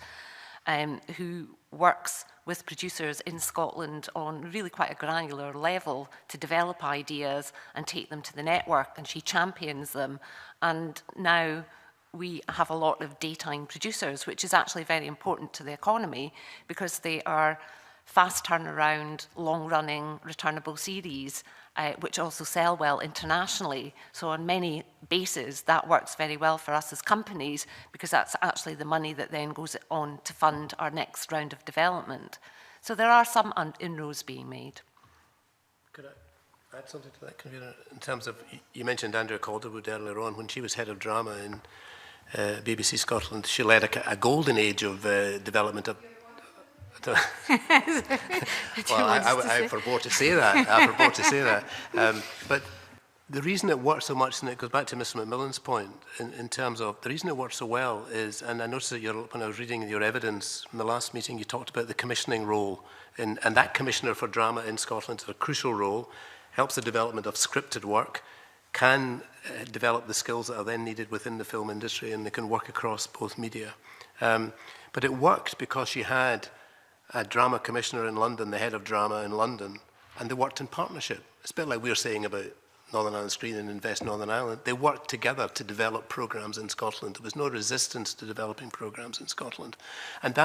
who works with producers in Scotland on really quite a granular level to develop ideas and take them to the network, and she champions them. And now we have a lot of daytime producers, which is actually very important to the economy because they are fast turnaround, long-running, returnable series, which also sell well internationally. So on many bases, that works very well for us as companies because that's actually the money that then goes on to fund our next round of development. So there are some inroads being made. Could I add something to that, Convener? In terms of, you mentioned Andrea Calderwood earlier on. When she was head of drama in BBC Scotland, she led a golden age of development of well, I forbore to say that. But the reason it works so much, and it goes back to Mr. McMillan's point, in terms of the reason it works so well is, and I noticed that when I was reading your evidence from the last meeting, you talked about the commissioning role, and that commissioner for drama in Scotland is a crucial role, helps the development of scripted work, can develop the skills that are then needed within the film industry, and they can work across both media. But it worked because she had a drama commissioner in London, the head of drama in London, and they worked in partnership. It's a bit like we're saying about Northern Ireland Screen and Invest Northern Ireland. They worked together to develop programmes in Scotland. There was no resistance to developing programmes in Scotland. And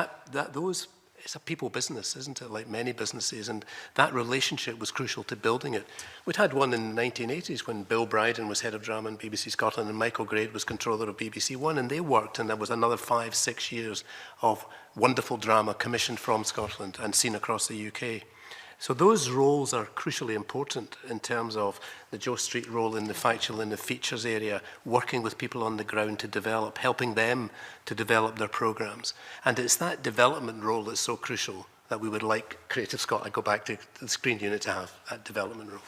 it's a people business, isn't it, like many businesses, and that relationship was crucial to building it. We'd had one in the 1980s when Bill Bryden was head of drama in BBC Scotland and Michael Grade was controller of BBC One, and they worked, and there was another 5-6 years of wonderful drama commissioned from Scotland and seen across the UK. So those roles are crucially important in terms of the Joe Street role in the factual and the features area, working with people on the ground to develop, helping them to develop their programmes. And it's that development role that's so crucial that we would like Creative Scotland, go back to the Screen Unit, to have that development role.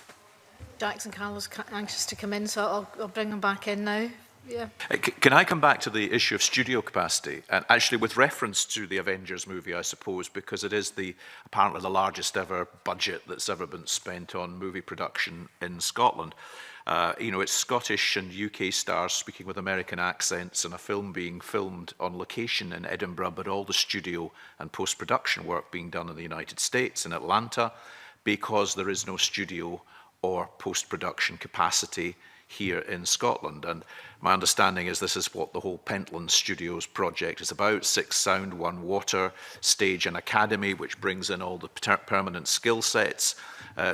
Jackson Carlos anxious to come in, so I'll bring him back in now. Yeah. Can I come back to the issue of studio capacity? And actually with reference to the Avengers movie, I suppose, because it is apparently the largest ever budget that's ever been spent on movie production in Scotland. It's Scottish and UK stars speaking with American accents and a film being filmed on location in Edinburgh, but all the studio and post-production work being done in the United States, in Atlanta, because there is no studio or post-production capacity here in Scotland. And my understanding is this is what the whole Pentland Studios project is about: 6 sound, 1 water, stage and academy, which brings in all the permanent skill sets.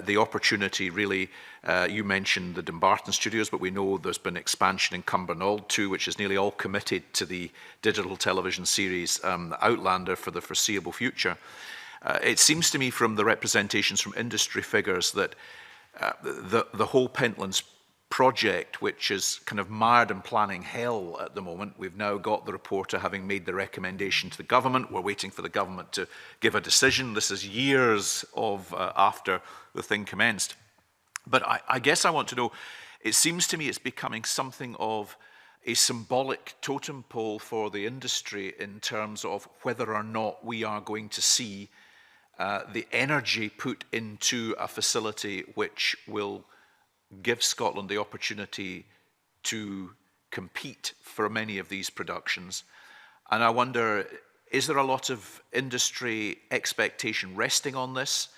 The opportunity really, you mentioned the Dumbarton Studios, but we know there's been expansion in Cumbernauld too, which is nearly all committed to the digital television series Outlander for the foreseeable future. It seems to me from the representations from industry figures that the whole Pentlands project, which is kind of mired in planning hell at the moment. We've now got the reporter having made the recommendation to the government. We're waiting for the government to give a decision. This is years of after the thing commenced. But I guess I want to know, it seems to me it's becoming something of a symbolic totem pole for the industry in terms of whether or not we are going to see the energy put into a facility which will give Scotland the opportunity to compete for many of these productions. And I wonder, is there a lot of industry expectation resting on this?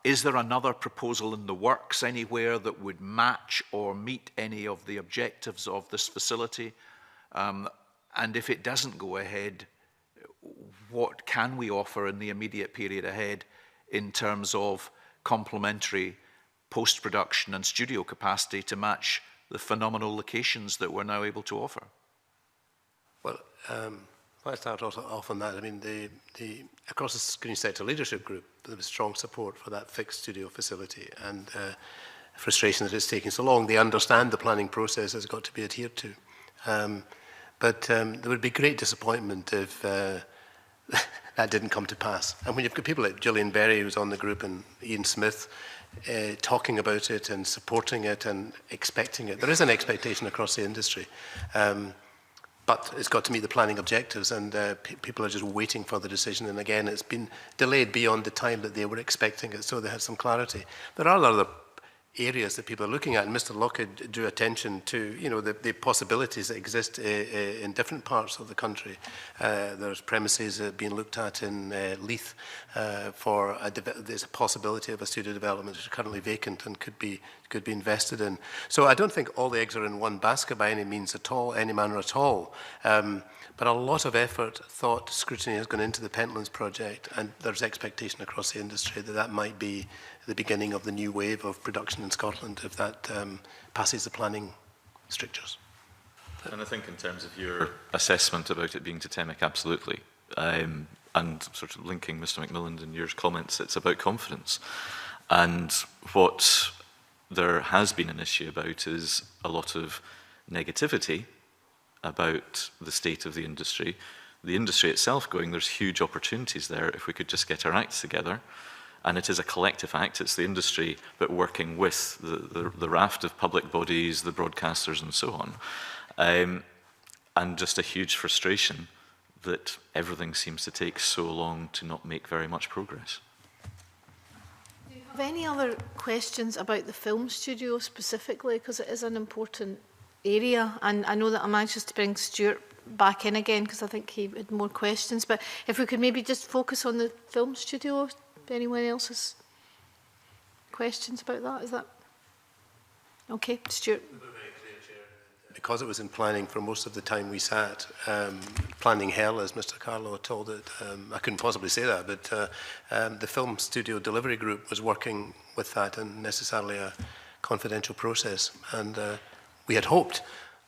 Is there another proposal in the works anywhere that would match or meet any of the objectives of this facility? And if it doesn't go ahead, what can we offer in the immediate period ahead in terms of complementary post-production and studio capacity to match the phenomenal locations that we're now able to offer? Well, if I start off on that, I mean, across the Screen Sector Leadership Group, there was strong support for that fixed studio facility, and frustration that it's taking so long. They understand the planning process has got to be adhered to. But there would be great disappointment if that didn't come to pass. And when you've got people like Gillian Berry, who's on the group, and Ian Smith, talking about it and supporting it and expecting it. There is an expectation across the industry, but it's got to meet the planning objectives, and people are just waiting for the decision. And again, it's been delayed beyond the time that they were expecting it, so they had some clarity. There are other areas that people are looking at, and Mr. Lockwood drew attention to, you know, the possibilities that exist in different parts of the country. There's premises being looked at in Leith for there's a possibility of a studio development which is currently vacant and could be invested in. So I don't think all the eggs are in one basket by any means at all, any manner at all. But a lot of effort, thought, scrutiny has gone into the Pentlands project, and there's expectation across the industry that that might be the beginning of the new wave of production in Scotland if that passes the planning strictures. And I think in terms of your assessment about it being totemic, absolutely. And sort of linking Mr. McMillan and your comments, it's about confidence. And what there has been an issue about is a lot of negativity about the state of the industry itself going, there's huge opportunities there if we could just get our acts together. And it is a collective act, it's the industry, but working with the raft of public bodies, the broadcasters and so on. And just a huge frustration that everything seems to take so long to not make very much progress. Do you have any other questions about the film studio specifically? Because it is an important area, and I know that I'm anxious to bring Stuart back in again because I think he had more questions, but if we could maybe just focus on the film studio, if anyone else has questions about that, is that okay? Stuart. Because it was in planning for most of the time we sat, planning hell, as Mr. Carlow told it. I couldn't possibly say that, but the Film Studio Delivery Group was working with that in necessarily a confidential process, and we had hoped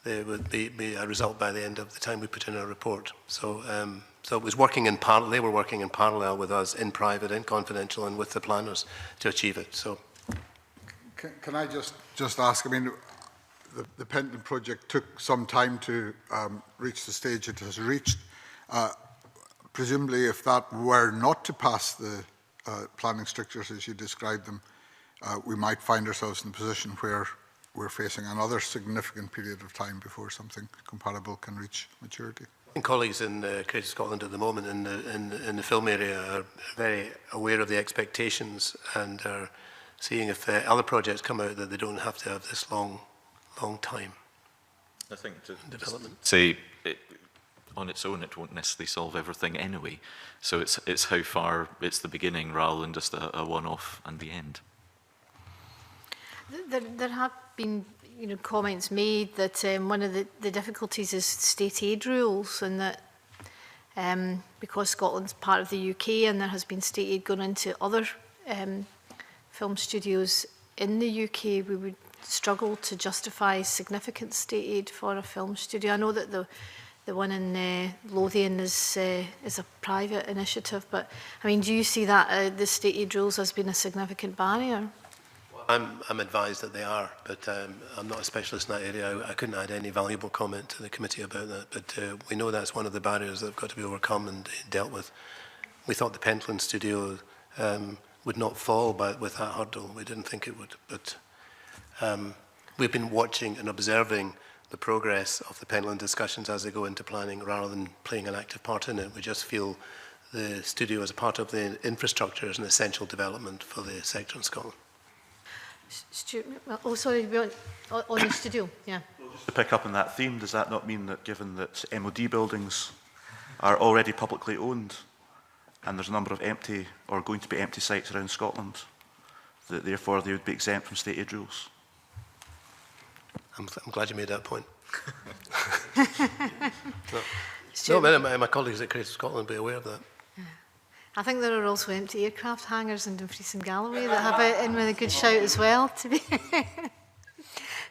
there would be a result by the end of the time we put in our report. So, so it was working in parallel. They were working in parallel with us, in private, in confidential, and with the planners to achieve it. So, can I just ask? I mean, the Pentland project took some time to reach the stage it has reached. Presumably, if that were not to pass the planning strictures as you described them, we might find ourselves in a position where we're facing another significant period of time before something comparable can reach maturity. And colleagues in Creative Scotland at the moment in the film area are very aware of the expectations and are seeing if other projects come out that they don't have to have this long time. I think to development. Say on its own, it won't necessarily solve everything anyway. So it's how far it's the beginning rather than just a one-off and the end. There have been, you know, comments made that one of the difficulties is state aid rules, and that because Scotland's part of the UK and there has been state aid going into other film studios in the UK, we would struggle to justify significant state aid for a film studio. I know that the one in Lothian is a private initiative, but I mean, do you see that the state aid rules has been a significant barrier? I'm advised that they are, but I'm not a specialist in that area. I couldn't add any valuable comment to the committee about that, but we know that's one of the barriers that have got to be overcome and dealt with. We thought the Pentland studio would not fall with that hurdle. We didn't think it would, but we've been watching and observing the progress of the Pentland discussions as they go into planning rather than playing an active part in it. We just feel the studio as a part of the infrastructure is an essential development for the sector in Scotland. Stuart, oh sorry, on the studio, yeah. Well, just to pick up on that theme, does that not mean that given that MOD buildings are already publicly owned and there's a number of empty or going to be empty sites around Scotland, that therefore they would be exempt from state aid rules? I'm glad you made that point. No. No, my colleagues at Creative Scotland will be aware of that. I think there are also empty aircraft hangars in Dumfries and Galloway that have it in with a good shout as well, to be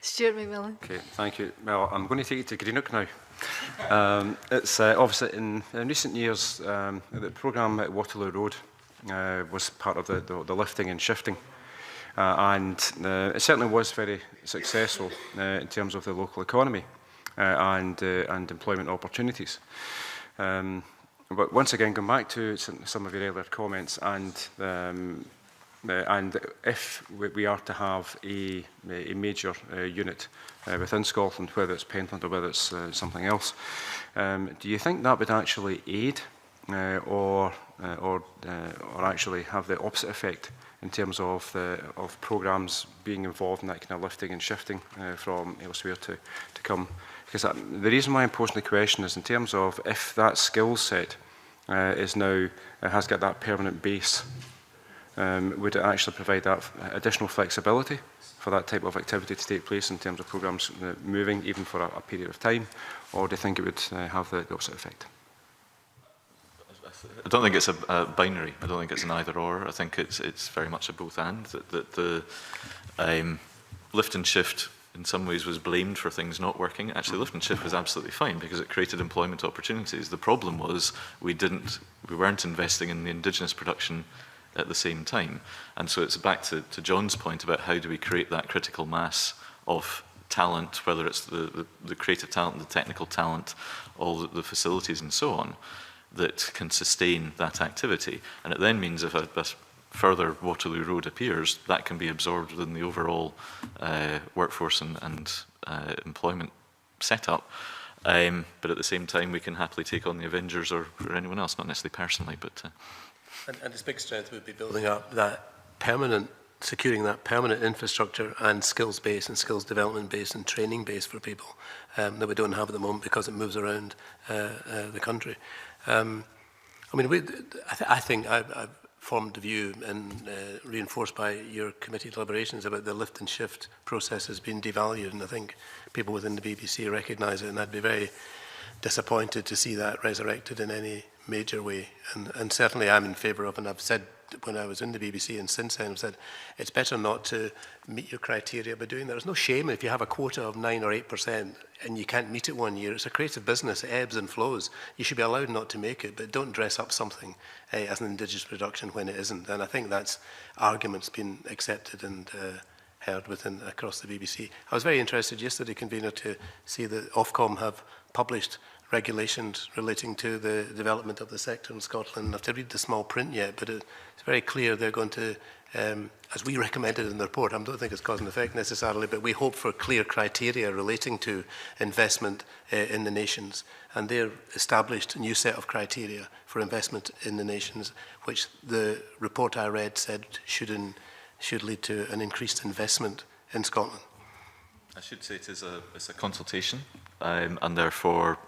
Stuart McMillan. Okay, thank you. Well, I'm going to take you to Greenock now. It's obviously in recent years, the programme at Waterloo Road was part of the lifting and shifting. And it certainly was very successful in terms of the local economy and employment opportunities. But once again, going back to some of your earlier comments, and if we are to have a major unit within Scotland, whether it's Pentland or whether it's something else, do you think that would actually aid or actually have the opposite effect in terms of programmes being involved in that kind of lifting and shifting from elsewhere to come? Because the reason why I'm posing the question is in terms of if that skill set is now has got that permanent base, would it actually provide that additional flexibility for that type of activity to take place in terms of programmes moving even for a period of time, or do you think it would have the opposite effect? I don't think it's a binary. I don't think it's an either or. I think it's very much a both and. That the lift and shift in some ways was blamed for things not working. Actually, lift and shift was absolutely fine because it created employment opportunities. The problem was we weren't investing in the indigenous production at the same time. And so it's back to John's point about how do we create that critical mass of talent, whether it's the creative talent, the technical talent, all the facilities and so on, that can sustain that activity. And it then means if a further Waterloo Road appears, that can be absorbed within the overall workforce and employment setup. But at the same time, we can happily take on the Avengers or anyone else, not necessarily personally, but... And its big strength would be building up that securing that permanent infrastructure and skills base and skills development base and training base for people that we don't have at the moment because it moves around the country. I mean, I think I've formed the view and reinforced by your committee deliberations about the lift and shift process has been devalued, and I think people within the BBC recognise it, and I'd be very disappointed to see that resurrected in any major way. And certainly I'm in favour of, and I've said when I was in the BBC and since then, I've said it's better not to meet your criteria by doing that. There's no shame if you have a quota of 9 or 8% and you can't meet it one year. It's a creative business, it ebbs and flows. You should be allowed not to make it, but don't dress up something as an indigenous production when it isn't. And I think that's argument's been accepted and heard across the BBC. I was very interested yesterday, convener, to see that Ofcom have published regulations relating to the development of the sector in Scotland. I have to read the small print yet, but it's very clear they're going to, as we recommended in the report, I don't think it's cause and effect necessarily, but we hope for clear criteria relating to investment in the nations. And they're established a new set of criteria for investment in the nations, which the report I read said should lead to an increased investment in Scotland. I should say it's a consultation, and therefore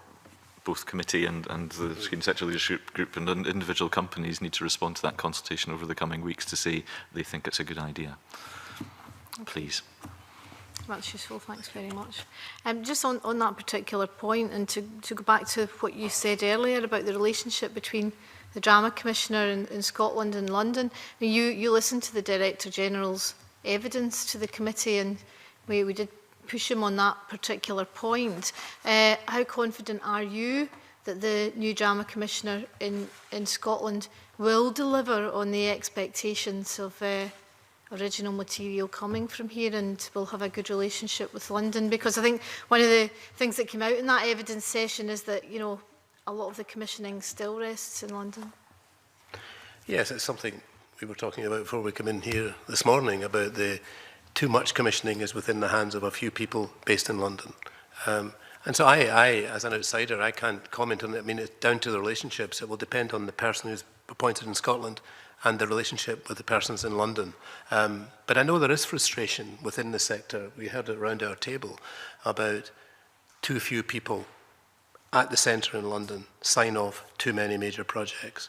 both committee and the Screen Sector Leadership Group and individual companies need to respond to that consultation over the coming weeks to say they think it's a good idea. Please. That's useful, thanks very much. Just on that particular point, and to go back to what you said earlier about the relationship between the Drama Commissioner in Scotland and London, I mean, you listened to the Director General's evidence to the committee, and we did push him on that particular point. How confident are you that the new Drama Commissioner in Scotland will deliver on the expectations of original material coming from here and will have a good relationship with London? Because I think one of the things that came out in that evidence session is that, you know, a lot of the commissioning still rests in London. Yes, it's something we were talking about before we came in here this morning, about the too much commissioning is within the hands of a few people based in London. And so I, as an outsider, I can't comment on it. I mean, it's down to the relationships. It will depend on the person who's appointed in Scotland and the relationship with the persons in London. But I know there is frustration within the sector. We heard it around our table about too few people at the centre in London sign off too many major projects.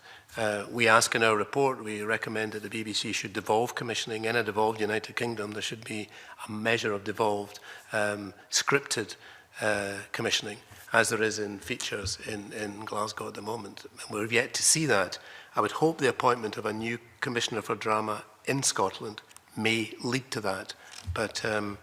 We ask in our report, we recommend that the BBC should devolve commissioning. In a devolved United Kingdom, there should be a measure of devolved, scripted commissioning, as there is in features in Glasgow at the moment. And we're yet to see that. I would hope the appointment of a new Commissioner for Drama in Scotland may lead to that, but I'm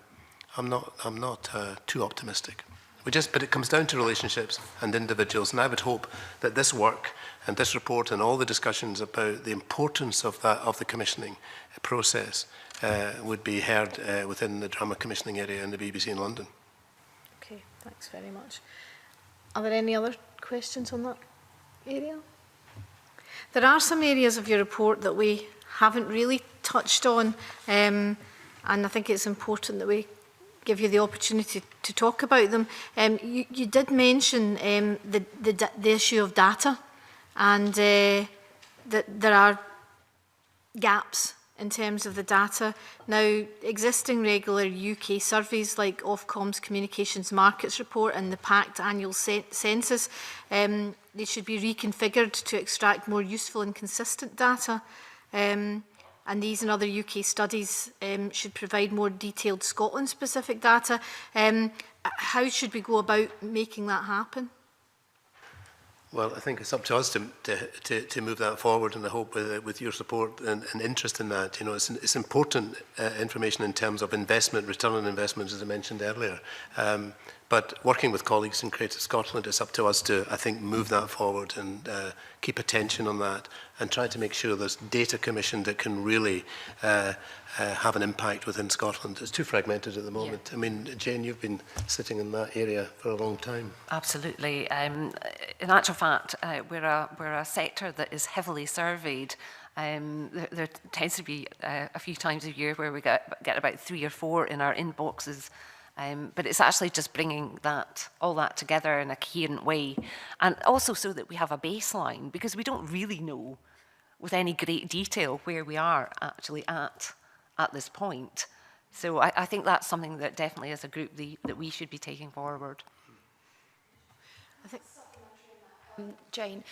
not too optimistic. But it comes down to relationships and individuals, and I would hope that this work and this report and all the discussions about the importance of the commissioning process would be heard within the drama commissioning area in the BBC in London. Okay, thanks very much. Are there any other questions on that area? There are some areas of your report that we haven't really touched on, and I think it's important that we give you the opportunity to talk about them. You did mention the issue of data, and that there are gaps in terms of the data. Now, existing regular UK surveys like Ofcom's Communications Markets Report and the PACT Annual Census, they should be reconfigured to extract more useful and consistent data. And these and other UK studies should provide more detailed Scotland-specific data. How should we go about making that happen? Well, I think it's up to us to move that forward, and I hope with your support and interest in that, it's important information in terms of investment, return on investment, as I mentioned earlier. But working with colleagues in Creative Scotland, it's up to us to, I think, move that forward and keep attention on that and try to make sure there's data commission that can really have an impact within Scotland. It's too fragmented at the moment. Yeah. I mean, Jane, you've been sitting in that area for a long time. Absolutely. In actual fact, we're a sector that is heavily surveyed. There tends to be a few times a year where we get about 3 or 4 in our inboxes. But it's actually just bringing all that together in a coherent way, and also so that we have a baseline, because we don't really know with any great detail where we are actually at this point. So I think that's something that definitely as a group that we should be taking forward. I think, Jane,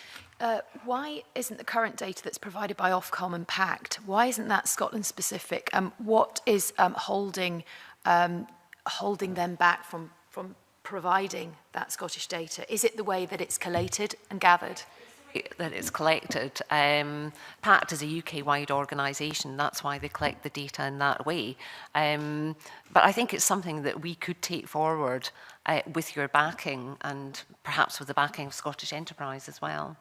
why isn't the current data that's provided by Ofcom and PACT, why isn't that Scotland specific? What is holding them back from providing that Scottish data? Is it the way that it's collated and gathered? That it's collected. PACT is a UK-wide organisation, that's why they collect the data in that way. But I think it's something that we could take forward with your backing, and perhaps with the backing of Scottish Enterprise as well.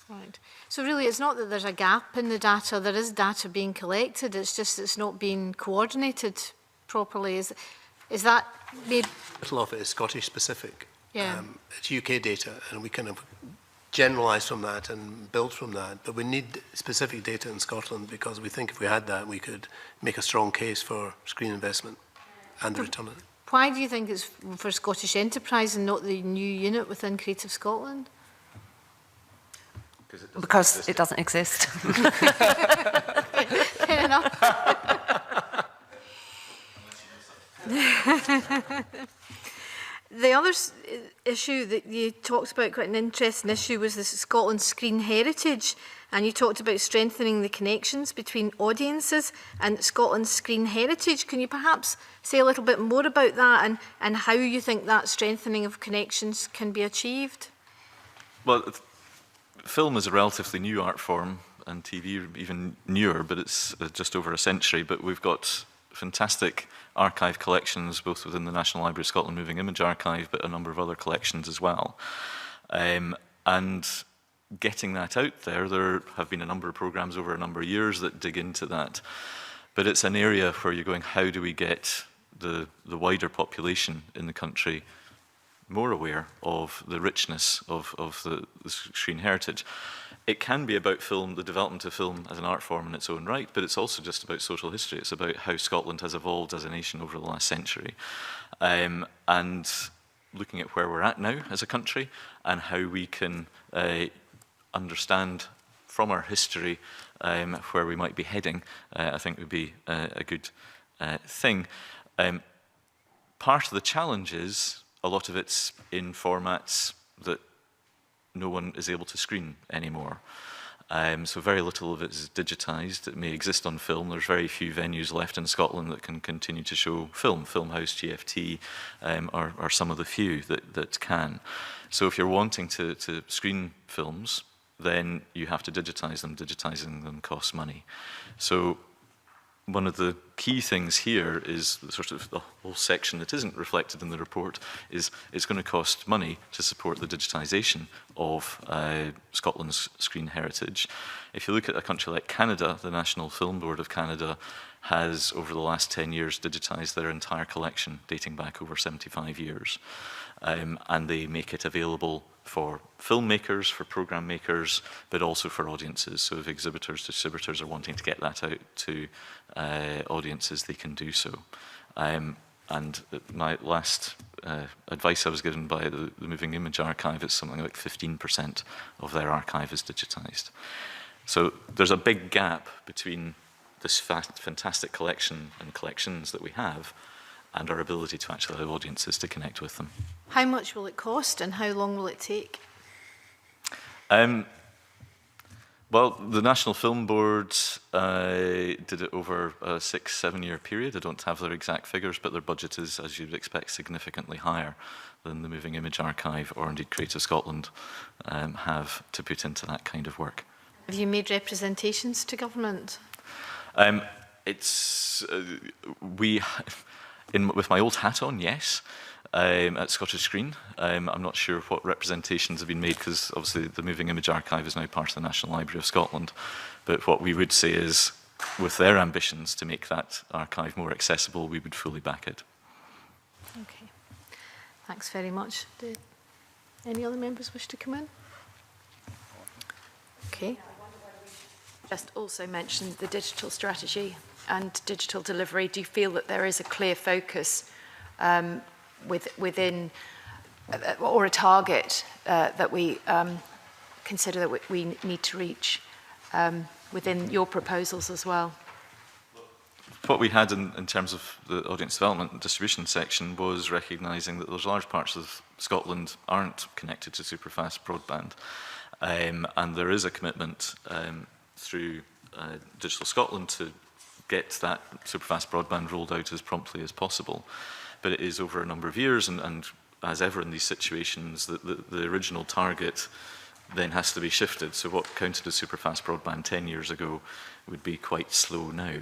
Right. So really, it's not that there's a gap in the data. There is data being collected. It's just it's not being coordinated properly. Is that maybe? Little of it is Scottish specific. Yeah. It's UK data, and we kind of generalise from that and build from that. But we need specific data in Scotland, because we think if we had that, we could make a strong case for screen investment and the return on it. Why do you think it's for Scottish Enterprise and not the new unit within Creative Scotland? Because it doesn't exist. Fair enough. The other issue that you talked about, quite an interesting issue, was the Scotland Screen Heritage, and you talked about strengthening the connections between audiences and Scotland's Screen Heritage. Can you perhaps say a little bit more about that and how you think that strengthening of connections can be achieved? Well, film is a relatively new art form, and TV even newer, but it's just over a century. But we've got fantastic archive collections, both within the National Library of Scotland Moving Image Archive, but a number of other collections as well. And getting that out there have been a number of programmes over a number of years that dig into that. But it's an area where you're going, how do we get the wider population in the country more aware of the richness of the screen heritage? It can be about film, the development of film as an art form in its own right, but it's also just about social history. It's about how Scotland has evolved as a nation over the last century. And looking at where we're at now as a country and how we can understand from our history where we might be heading, I think would be a good thing. Part of the challenge is a lot of it's in formats that no one is able to screen anymore. So very little of it is digitised. It may exist on film. There's very few venues left in Scotland that can continue to show film. Filmhouse, GFT are some of the few that can. So if you're wanting to screen films, then you have to digitise them. Digitising them costs money. So one of the key things here is the sort of the whole section that isn't reflected in the report is it's going to cost money to support the digitisation of Scotland's screen heritage. If you look at a country like Canada, the National Film Board of Canada has, over the last 10 years, digitised their entire collection, dating back over 75 years. And they make it available for filmmakers, for programme makers, but also for audiences. So if exhibitors, distributors are wanting to get that out to audiences, they can do so. And my last advice I was given by the Moving Image Archive is something like 15% of their archive is digitised. So there's a big gap between this fantastic collection and collections that we have and our ability to actually allow audiences to connect with them. How much will it cost and how long will it take? Well, the National Film Board did it over a 6-7 year period. I don't have their exact figures, but their budget is, as you'd expect, significantly higher than the Moving Image Archive or indeed Creative Scotland have to put into that kind of work. Have you made representations to government? With my old hat on, yes. At Scottish Screen. I'm not sure what representations have been made because obviously the Moving Image Archive is now part of the National Library of Scotland. But what we would say is, with their ambitions to make that archive more accessible, we would fully back it. Okay. Thanks very much. Do any other members wish to come in? Okay. Just also mentioned the digital strategy and digital delivery. Do you feel that there is a clear focus within or a target that we consider that we need to reach within your proposals as well? What we had in terms of the audience development and distribution section was recognising that those large parts of Scotland aren't connected to superfast broadband. And there is a commitment through Digital Scotland to get that superfast broadband rolled out as promptly as possible. But it is over a number of years, and as ever in these situations, the original target then has to be shifted. So what counted as superfast broadband 10 years ago would be quite slow now.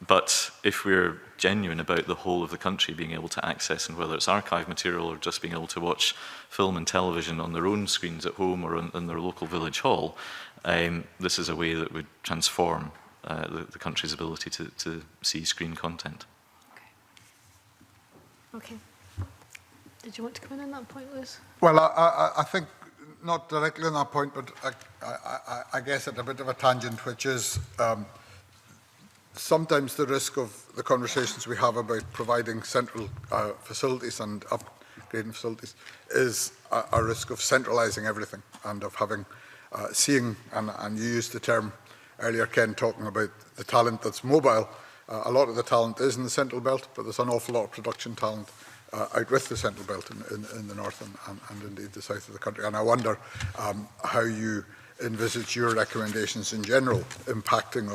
But if we're genuine about the whole of the country being able to access, and whether it's archive material or just being able to watch film and television on their own screens at home or in their local village hall, this is a way that would transform the country's ability to see screen content. Okay. Did you want to come in on that point, Lewis? Well, I think not directly on that point, but I guess at a bit of a tangent, which is sometimes the risk of the conversations we have about providing central facilities and upgrading facilities is a risk of centralising everything and of having, seeing, and you used the term earlier, Ken, talking about the talent that's mobile. A lot of the talent is in the Central Belt, but there's an awful lot of production talent out with the Central Belt in the north and indeed the south of the country. And I wonder how you envisage your recommendations in general impacting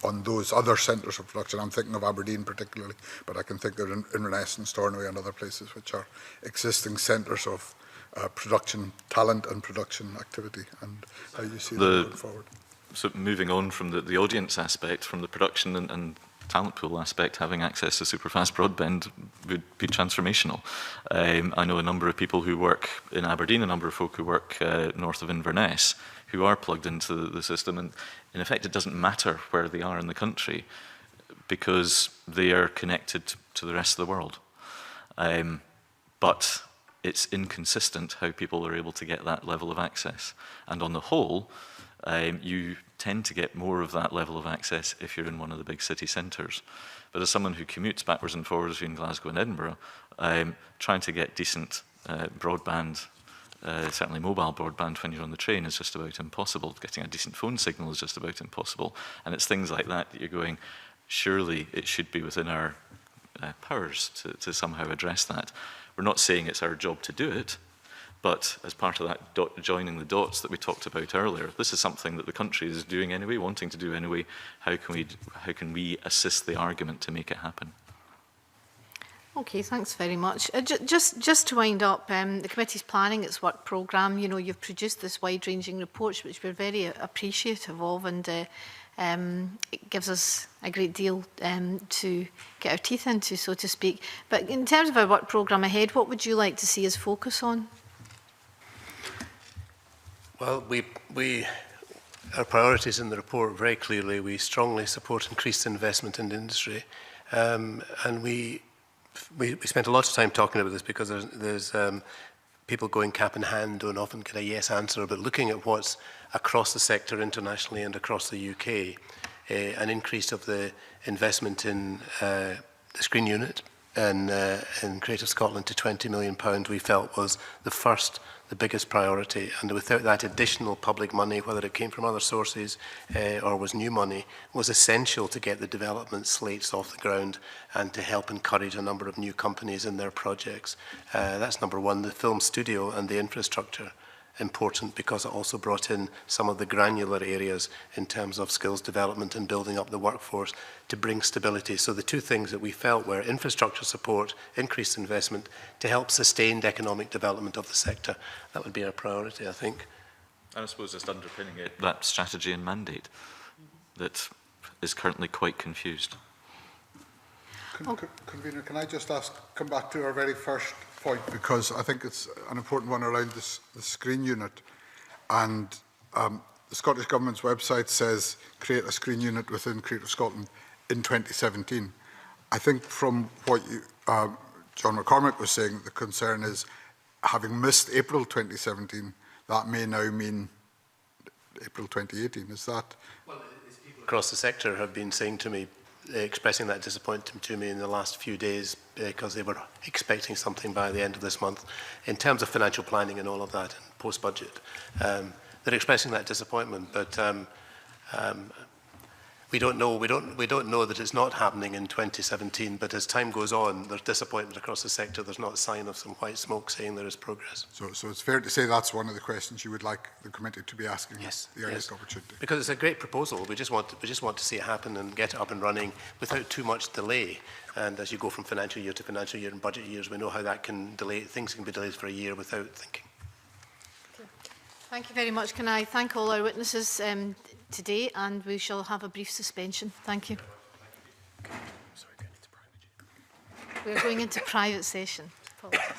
on those other centres of production. I'm thinking of Aberdeen particularly, but I can think of Inverness and Stornoway and other places which are existing centres of production talent and production activity, and how you see that going forward. So moving on from the audience aspect, from the production and talent pool aspect, having access to superfast broadband would be transformational. I know a number of people who work in Aberdeen, a number of folk who work north of Inverness, who are plugged into the system, and in effect it doesn't matter where they are in the country because they are connected to the rest of the world. But it's inconsistent how people are able to get that level of access. And on the whole, you tend to get more of that level of access if you're in one of the big city centres. But as someone who commutes backwards and forwards between Glasgow and Edinburgh, trying to get decent broadband, certainly mobile broadband when you're on the train is just about impossible. Getting a decent phone signal is just about impossible. And it's things like that you're going, surely it should be within our powers to somehow address that. We're not saying it's our job to do it, But as part of that joining the dots that we talked about earlier, this is something that the country is doing anyway, wanting to do anyway. How can we assist the argument to make it happen? Okay, thanks very much. Just to wind up, the committee's planning its work programme. You know, you've produced this wide-ranging report, which we're very appreciative of, and it gives us a great deal to get our teeth into, so to speak. But in terms of our work programme ahead, what would you like to see us focus on? Well, our priorities in the report very clearly, we strongly support increased investment in the industry. And we spent a lot of time talking about this because there's people going cap in hand don't often get a yes answer, but looking at what's across the sector internationally and across the UK, an increase of the investment in the screen unit and in Creative Scotland to £20 million we felt was the biggest priority, and without that additional public money, whether it came from other sources or was new money, was essential to get the development slates off the ground and to help encourage a number of new companies in their projects. That's number one. The film studio and the infrastructure, important because it also brought in some of the granular areas in terms of skills development and building up the workforce to bring stability. So the two things that we felt were infrastructure support, increased investment to help sustained economic development of the sector. That would be our priority, I think. And I suppose just underpinning it, that strategy and mandate that is currently quite confused. Convener, can I just come back to our very first point, because I think it's an important one around the screen unit. And the Scottish Government's website says create a screen unit within Creative Scotland in 2017. I think from what John McCormick was saying, the concern is having missed April 2017, that may now mean April 2018. Is that? Well, people across the sector have been saying to me, expressing that disappointment to me in the last few days because they were expecting something by the end of this month. In terms of financial planning and all of that, and post-budget, they're expressing that disappointment, but we don't know that it's not happening in 2017, but as time goes on, there's disappointment across the sector. There's not a sign of some white smoke saying there is progress. So it's fair to say that's one of the questions you would like the committee to be asking. Yes, the earliest opportunity. Because it's a great proposal. We just want to see it happen and get it up and running without too much delay. And as you go from financial year to financial year and budget years, we know how that can delay. Things can be delayed for a year without thinking. Thank you very much. Can I thank all our witnesses today, and we shall have a brief suspension. Thank you. We're going into private session. Apologies.